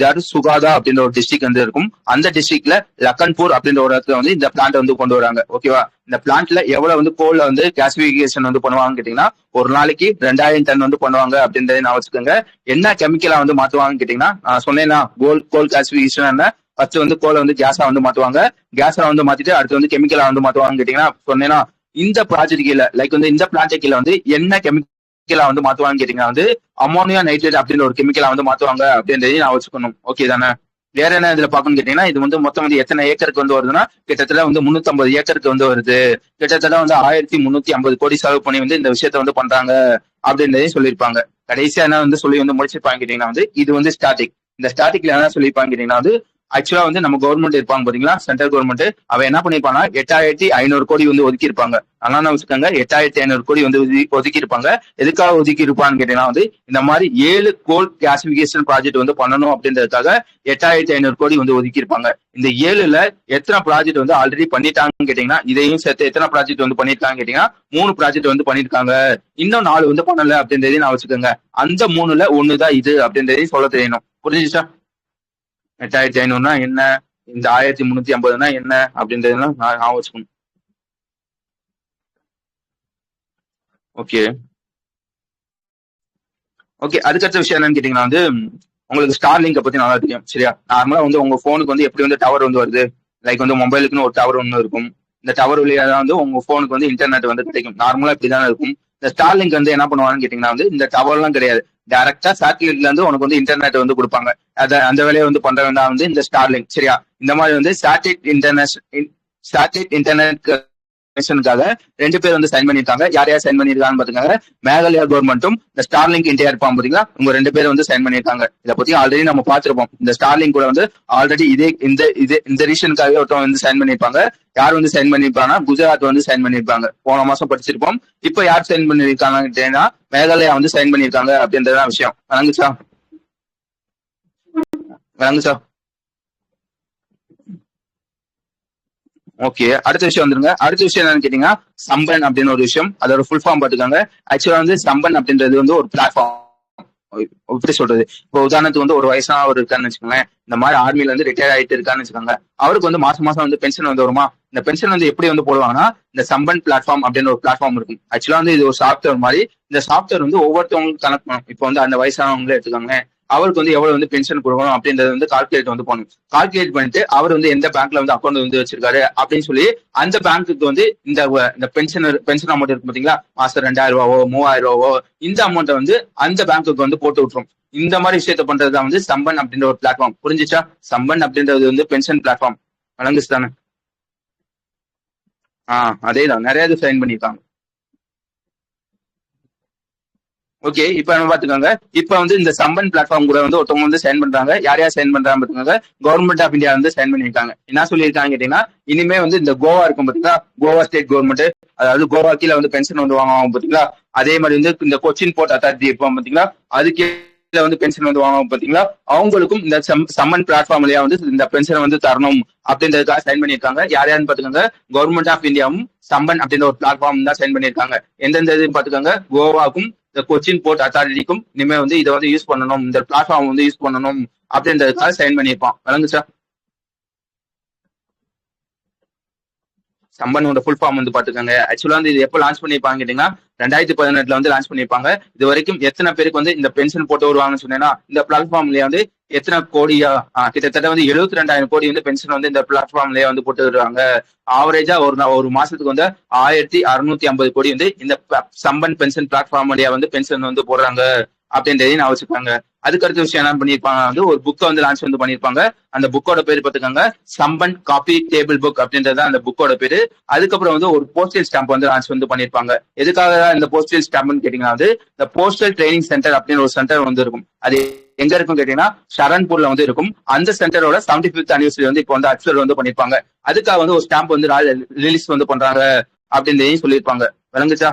ஜர்சுகாதா அப்படின்ற ஒரு டிஸ்ட்ரிக்ட் வந்து இருக்கும். அந்த டிஸ்ட்ரிக்ட்ல லக்கன்பூர் அப்படின்ற ஒரு இடத்துல வந்து இந்த பிளான்ட் வந்து கொண்டு வராங்க. ஓகேவா? இந்த பிளான்ட்ல எவ்வளவு வந்து கோல்ல வந்து கிளாசிபிகேஷன் வந்து பண்ணுவாங்கன்னு கேட்டீங்கன்னா ஒரு நாளைக்கு 2000 டன் வந்து பண்ணுவாங்க அப்படின்றத நான் வச்சுக்கோங்க. என்ன கெமிக்கலா வந்து மாத்துவாங்கன்னு கேட்டீங்கன்னா நான் சொன்னேன்னா கோல் கிளாசிபிகேஷன் ஃபர்ஸ்ட் வந்து கோலை வந்து கேஸா வந்து மாத்துவாங்க. கேஸா வந்து மாத்திட்டு அடுத்து வந்து கெமிக்கலா வந்து மாத்துவாங்கன்னு கேட்டீங்கன்னா சொன்னேன்னா இந்த ப்ராஜெக்ட் கீழே லைக் வந்து இந்த பிளான்ட் கீழே வந்து என்ன கெமிக்கலா வந்து மாத்துவாங்கன்னு கேட்டீங்கன்னா வந்து அமோனியா நைட்ரேட் அப்படின்ற ஒரு கெமிக்கலா வந்து மாத்துவாங்க அப்படின்றதையும் நான் வச்சுக்கணும். ஓகே தானே? வேற என்ன இதுல பாக்கணும்னு கேட்டீங்கன்னா இது வந்து மொத்தம் வந்து எத்தனை ஏக்கருக்கு வந்து வருதுன்னா கிட்டத்தட்ட வந்து 350 ஏக்கருக்கு வந்து வருது. கிட்டத்தட்ட வந்து 1350 கோடி செலவு பண்ணி வந்து இந்த விஷயத்த வந்து பண்றாங்க அப்படின்றதையும் சொல்லியிருப்பாங்க. கடைசியா என்ன வந்து சொல்லி வந்து முடிச்சிருப்பாங்க கேட்டீங்கன்னா வந்து இது வந்து ஸ்டாட்டிக். இந்த ஸ்டாட்டிக்ல என்ன சொல்லியிருப்பாங்க கேட்டீங்கன்னா வந்து ஆக்சுவலா வந்து நம்ம கவர்மெண்ட் இருப்பாங்க பாத்தீங்களா, சென்ட்ரல் கவர்மெண்ட், அவன் என்ன பண்ணிருப்பாங்கன்னா 8500 கோடி வந்து ஒதுக்கி இருப்பாங்க. ஆனா வச்சுக்கோங்க 8500 கோடி வந்து ஒதுக்கி இருப்பாங்க. எதுக்காக ஒதுக்கி இருப்பான்னு கேட்டீங்கன்னா வந்து இந்த மாதிரி 7 கோல் கிளாசிபிகேஷன் ப்ராஜெக்ட் வந்து பண்ணணும் அப்படின்றதுக்காக 8500 கோடி வந்து ஒதுக்கி இருப்பாங்க. இந்த 7ல எத்தனை ப்ராஜெக்ட் வந்து ஆல்ரெடி பண்ணிட்டாங்கன்னு கேட்டீங்கன்னா இதையும் சேர்த்து எத்தனை ப்ராஜெக்ட் வந்து பண்ணிருக்காங்க கேட்டீங்கன்னா 3 ப்ராஜெக்ட் வந்து பண்ணிருக்காங்க. இன்னும் 4 வந்து பண்ணல அப்படின்றதையும் நான் வச்சுக்கோங்க. அந்த 3ல 1 தான் இது அப்படின்றதையும் சொல்ல தெரியணும். புரிஞ்சுச்சா? 8500னா என்ன, இந்த 1350னா என்ன அப்படின்றதெல்லாம் நான் வச்சுக்கணும். Okay okay. அதுக்கடுத்த விஷயம் என்னன்னு கேட்டீங்கன்னா வந்து உங்களுக்கு ஸ்டார்லிங்க பத்தி நல்லா தெரியும். சரியா? நார்மலா வந்து உங்க போனுக்கு வந்து எப்படி வந்து டவர் வந்து வருது, லைக் வந்து மொபைலுக்குன்னு ஒரு டவர் ஒன்று இருக்கும். இந்த டவர் வழியா தான் வந்து உங்க போனுக்கு வந்து இன்டர்நெட் வந்து கிடைக்கும். நார்மலா இப்படிதானே இருக்கும். இந்த ஸ்டார்லிங்க் வந்து என்ன பண்ணுவாங்கன்னு கேட்டீங்கன்னா வந்து இந்த டவர் எல்லாம் கிடையாது. டைரக்டா சேட்டலைட்ல இருந்து உனக்கு வந்து இன்டர்நெட் வந்து கொடுப்பாங்க. அந்த வேலையை வந்து பண்றவங்க தான் வந்து இந்த ஸ்டார்லிங்க். சரியா? இந்த மாதிரி வந்து சேட்டலைட் இன்டர்நெட் மிஷனுக்காக 2 பேர் வந்து சைன் பண்ணிருக்காங்க. யார் யார் சைன் பண்ணிருக்காங்கன்னு பாத்துக்காங்க. மேகாலயா கவர்மெண்ட்டும் இந்த ஸ்டார்லிங்க் இந்தியா இருப்பான் பாத்தீங்களா, உங்க 2 பேர் வந்து சைன் பண்ணிருக்காங்க. இதை பத்தி ஆல்ரெடி நம்ம பாத்துருப்போம். இந்த ஸ்டார்லிங்க் கூட வந்து ஆல்ரெடி இந்த ரீசனுக்காகவே ஒருத்தவங்க வந்து சைன் பண்ணிருப்பாங்க. யார் வந்து சைன் பண்ணிருப்பாங்கன்னா குஜராத் வந்து சைன் பண்ணிருப்பாங்க. போன மாசம் படிச்சிருப்போம். இப்ப யார் சைன் பண்ணிருக்காங்கன்னா மேகாலயா வந்து சைன் பண்ணிருக்காங்க அப்படின்றதான் விஷயம். வணங்குச்சா வணங்குச்சா ஓகே, அடுத்த விஷயம் வந்துருங்க. அடுத்த விஷயம் என்னன்னு கேட்டீங்கன்னா சம்பன் அப்படின்னு ஒரு விஷயம். அதோட ஃபுல் ஃபார்ம் பாத்துக்காங்க. ஆக்சுவலா வந்து சம்பன் அப்படின்றது வந்து ஒரு பிளாட்ஃபார்ம். எப்படி சொல்றது, இப்போ உதாரணத்துக்கு வந்து ஒரு வயசான ஒரு இருக்கான்னு வச்சுக்கோங்களேன். இந்த மாதிரி ஆர்மில வந்து ரிட்டையர் ஆயிட்டு இருக்கான்னு வச்சுக்கோங்க. அவருக்கு வந்து மாசம் மாசம் வந்து பென்ஷன் வந்து வருமா. இந்த பென்ஷன் வந்து எப்படி வந்து போடுவாங்கன்னா இந்த சம்பன் பிளாட்ஃபார்ம் அப்படின்னு ஒரு பிளாட்ஃபார்ம் இருக்கும். ஆக்சுவலா வந்து இது ஒரு சாஃப்ட்வேர் மாதிரி. இந்த சாஃப்ட்வேர் வந்து ஒவ்வொருத்தவங்களுக்கு கனெக்ட் பண்ணும். இப்போ வந்து அந்த வயசானவங்களே எடுத்துக்காங்க, அவருக்கு வந்து எவ்வளவு வந்து பென்ஷன் கொடுக்கணும் அப்படின்றது வந்து கால்குலேட் வந்து பண்ணும். கால்குலேட் பண்ணிட்டு அவர் வந்து எந்த பேங்க்ல வந்து அக்கௌண்ட் வந்து வச்சிருக்காரு அப்படின்னு சொல்லி அந்த பேங்க்குக்கு வந்து இந்த பென்ஷன் அமௌண்ட் இருக்கு பாத்தீங்களா, மாசம் 2000 ரூபாவோ 3000 ரூபாவோ இந்த அமௌண்ட்டை வந்து அந்த பேங்க்குக்கு வந்து போட்டு விட்டுரும். இந்த மாதிரி விஷயத்த பண்றதுதான் வந்து சம்பன் அப்படின்ற ஒரு பிளாட்ஃபார்ம். புரிஞ்சுச்சா? சம்பன் அப்படின்றது வந்து பென்ஷன் பிளாட்ஃபார்ம். வழங்குச்சு தானே? அதேதான், நிறைய இது சைன் பண்ணிருக்காங்க. ஓகே, இப்ப நம்ம பாத்துக்கோங்க. இப்ப வந்து இந்த சம்பன் பிளாட்ஃபார்ம் கூட வந்து ஒருத்தவங்க வந்து சைன் பண்றாங்க. யார் யார் சைன் பண்றாங்க பாத்துக்கோங்க. கவர்மெண்ட் ஆஃப் இந்தியா வந்து சைன் பண்ணிருக்காங்க. என்ன சொல்லியிருக்காங்க கேட்டீங்கன்னா, இனிமே வந்து இந்த கோவா இருக்கும் பாத்தீங்களா, கோவா ஸ்டேட் கவர்மெண்ட், அதாவது கோவா கீழே வந்து பென்ஷன் வந்து வாங்குவாங்க பாத்தீங்களா, அதே மாதிரி வந்து இந்த கொச்சின் போர்ட் அத்தாரிட்டி இருப்போம் பாத்தீங்களா, அதுக்கு வந்து பென்ஷன் வந்து வாங்குவாங்க பாத்தீங்களா, அவங்களுக்கும் இந்த சம்மன் பிளாட்ஃபார்ம் வழியா வந்து இந்த பென்ஷன் வந்து தரணும் அப்படின்றதுக்காக சைன் பண்ணிருக்காங்க. யார் யாருன்னு பாத்துக்கோங்க. கவர்மெண்ட் ஆஃப் இந்தியாவும் சம்பன் அப்படின்ற ஒரு பிளாட்ஃபார்ம் தான் சைன் பண்ணிருக்காங்க. எந்தெந்த இது பாத்துக்கோங்க. கோவாக்கும் இந்த கொச்சின் போர்ட் அத்தாரிட்டிக்கும் இனிமே வந்து இதை வந்து யூஸ் பண்ணணும், இந்த பிளாட்ஃபார்ம் வந்து யூஸ் பண்ணணும் அப்படின்றதுக்காக சைன் பண்ணியிருப்பான். வழங்குச்சா? சம்பனோட ஃபுல் ஃபார்ம் வந்து பாத்துக்கோங்க. ஆக்சுவலா வந்து இது எப்போ லான்ச் பண்ணிருப்பாங்க கேட்டீங்கன்னா 2018 வந்து லான்ச் பண்ணிருப்பாங்க. இது வரைக்கும் எத்தனை பேருக்கு வந்து இந்த பென்ஷன் போட்டு வருவாங்கன்னு சொன்னீங்கன்னா, இந்த பிளாட்ஃபார்ம்லயே வந்து எத்தனை கோடியா கிட்டத்தட்ட வந்து 72,000 கோடி வந்து பென்ஷன் வந்து இந்த பிளாட்ஃபார்ம்லயே வந்து போட்டு வருவாங்க. ஆவரேஜா ஒரு மாசத்துக்கு வந்து 1650 கோடி வந்து இந்த சம்பன் பென்ஷன் பிளாட்ஃபார்ம் வழியா வந்து பென்ஷன் வந்து போடுறாங்க அப்படின்றதையும் நான் வச்சுக்காங்க. அதுக்கடுத்த விஷயம் என்ன பண்ணிருப்பாங்க வந்து ஒரு புக்கை வந்து லான்ச் வந்து பண்ணிருப்பாங்க. அந்த புக்கோட பேர் பார்த்துக்காங்க சம்பன் காப்பி டேபிள் புக் அப்படின்றது அந்த புக்கோட பேரு. அதுக்கப்புறம் வந்து ஒரு போஸ்டல் ஸ்டாம்ப் வந்து லான்ச் வந்து பண்ணிருப்பாங்க. எதுக்காக இந்த போஸ்டல் ஸ்டாம்ப்னு கேட்டீங்கன்னா வந்து இந்த போஸ்டல் ட்ரைனிங் சென்டர் அப்படின்னு ஒரு சென்டர் வந்து இருக்கும். அது எங்க இருக்கும் கேட்டீங்கன்னா ஷரன்பூர்ல வந்து இருக்கும். அந்த சென்டரோட 75th அனிவர்சரி வந்து இப்போ வந்து அக்சல் வந்து பண்ணிருப்பாங்க. அதுக்காக வந்து ஒரு ஸ்டாம்ப் வந்து ரிலீஸ் வந்து பண்றாங்க அப்படின்னு சொல்லியிருப்பாங்க. விளங்குச்சா?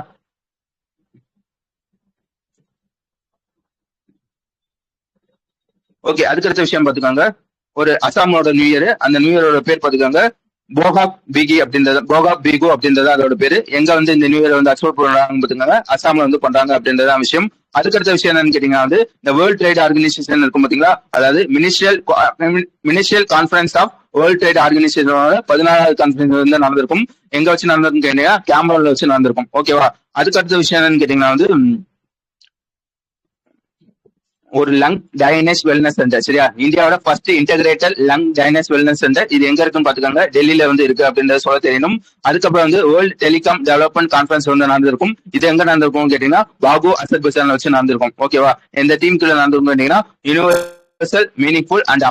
ஓகே, அதுக்கடுத்த விஷயம் பாத்துக்காங்க. ஒரு அசாமோட நியூ இயர். அந்த நியூ இயரோட பேர் பாத்துக்காங்க போகாக் பிகி அப்படின்றது, போகாக் பிகு அப்படின்றது அதோட பேரு. எங்க வந்து இந்த நியூ இயர் வந்து அக்செப்ட் பண்றாங்க பாத்துக்காங்க, அசாம்ல வந்து பண்றாங்க அப்படின்றதான் விஷயம். அதுக்கடுத்த விஷயம் என்னன்னு கேட்டீங்கன்னா வந்து இந்த வேர்ல்ட் ட்ரேட் ஆர்கனைசேஷன் இருக்கும் பாத்தீங்களா, அதாவது ministerial conference of world trade ஆர்கனைசேஷனோட 14வது கான்ஃபரன்ஸ் வந்து நடந்திருக்கும். எங்க வச்சு நடந்திருக்கும் கேட்டீங்கன்னா கேமரால வச்சு நடந்திருக்கும். ஓகேவா? அதுக்கடுத்த விஷயம் என்னன்னு கேட்டீங்கன்னா வந்து ஒரு லங் டைனஸ் வெல்னஸ் சென்டர். சரியா? இந்தியாவோட first integrated lung diseases wellness centre. இது எங்க இருக்குன்னு பாத்துக்காங்க, டெல்லியில வந்து இருக்கு அப்படின்றத சொல்ல தெரியணும். அதுக்கப்புறம் வந்து வேர்ல்டு டெலிகாம் டெவலப்மெண்ட் கான்ஃபரன்ஸ் வந்து நடந்திருக்கும். இது எங்க நடந்திருக்கும் கேட்டீங்கன்னா பாபு அசத் பசார்ல வச்சு நடந்திருக்கும். ஓகேவா? எந்த டீம் கீழே நடந்திருக்கும் கேட்டீங்கன்னா universal meaningful and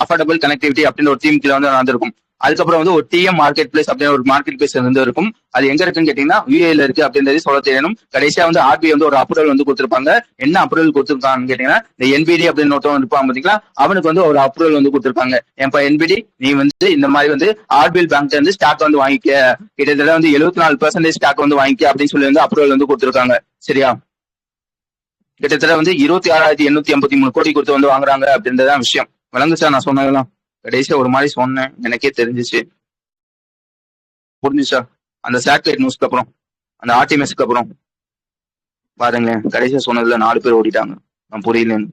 affordable connectivity அப்படின்னு ஒரு டீம் கீழே வந்து நடந்திருக்கும். அதுக்கப்புறம் வந்து ஒரு டிஎம் மார்க்கெட் பிளேஸ் அப்படின்னு ஒரு மார்க்கெட் பிளேஸ் வந்து இருக்கும். அது எங்க இருக்குன்னு கேட்டீங்கன்னா யூஏல இருக்கு அப்படின்றது சொல்ல தெரியணும். கடைசியா வந்து ஆர்பிஐ வந்து ஒரு அப்ரூவல் வந்து கொடுத்திருப்பாங்க. என்ன அப்ரூவல் கொடுத்திருக்காங்கன்னு கேட்டீங்கன்னா இந்த என்பிடி அப்படின்னு ஒருத்தவங்க இருப்பாங்க பாத்தீங்களா, அவனுக்கு வந்து ஒரு அப்ரூவல் வந்து கொடுத்திருக்காங்க. எப்ப என்பிடி நீ வந்து இந்த மாதிரி வந்து ஆர்பிஎல் பேங்க்ல இருந்து ஸ்டாக் வந்து வாங்கிக்க, கிட்டத்தட்ட வந்து 74% ஸ்டாக் வந்து வாங்கிக்க அப்படின்னு சொல்லி வந்து அப்ரூவல் வந்து கொடுத்திருக்காங்க. சரியா? கிட்டத்தட்ட வந்து 26,853 கோடி கொடுத்து வந்து வாங்குறாங்க அப்படின்றதான் விஷயம். விளங்குச்சா நான் சொன்னதெல்லாம்? கடைசியா ஒரு மாதிரி சொன்னேன், எனக்கே தெரிஞ்சிச்சு. புரிஞ்சுச்சா? அந்த சேட்டலைட் நியூஸ்க்கு அப்புறம், அந்த ஆர்டிஎம்எஸ்க்கு அப்புறம் பாருங்களேன், கடைசியா சொன்னதுல 4 பேர் ஓடிட்டாங்க. நான் புரியலன்னு.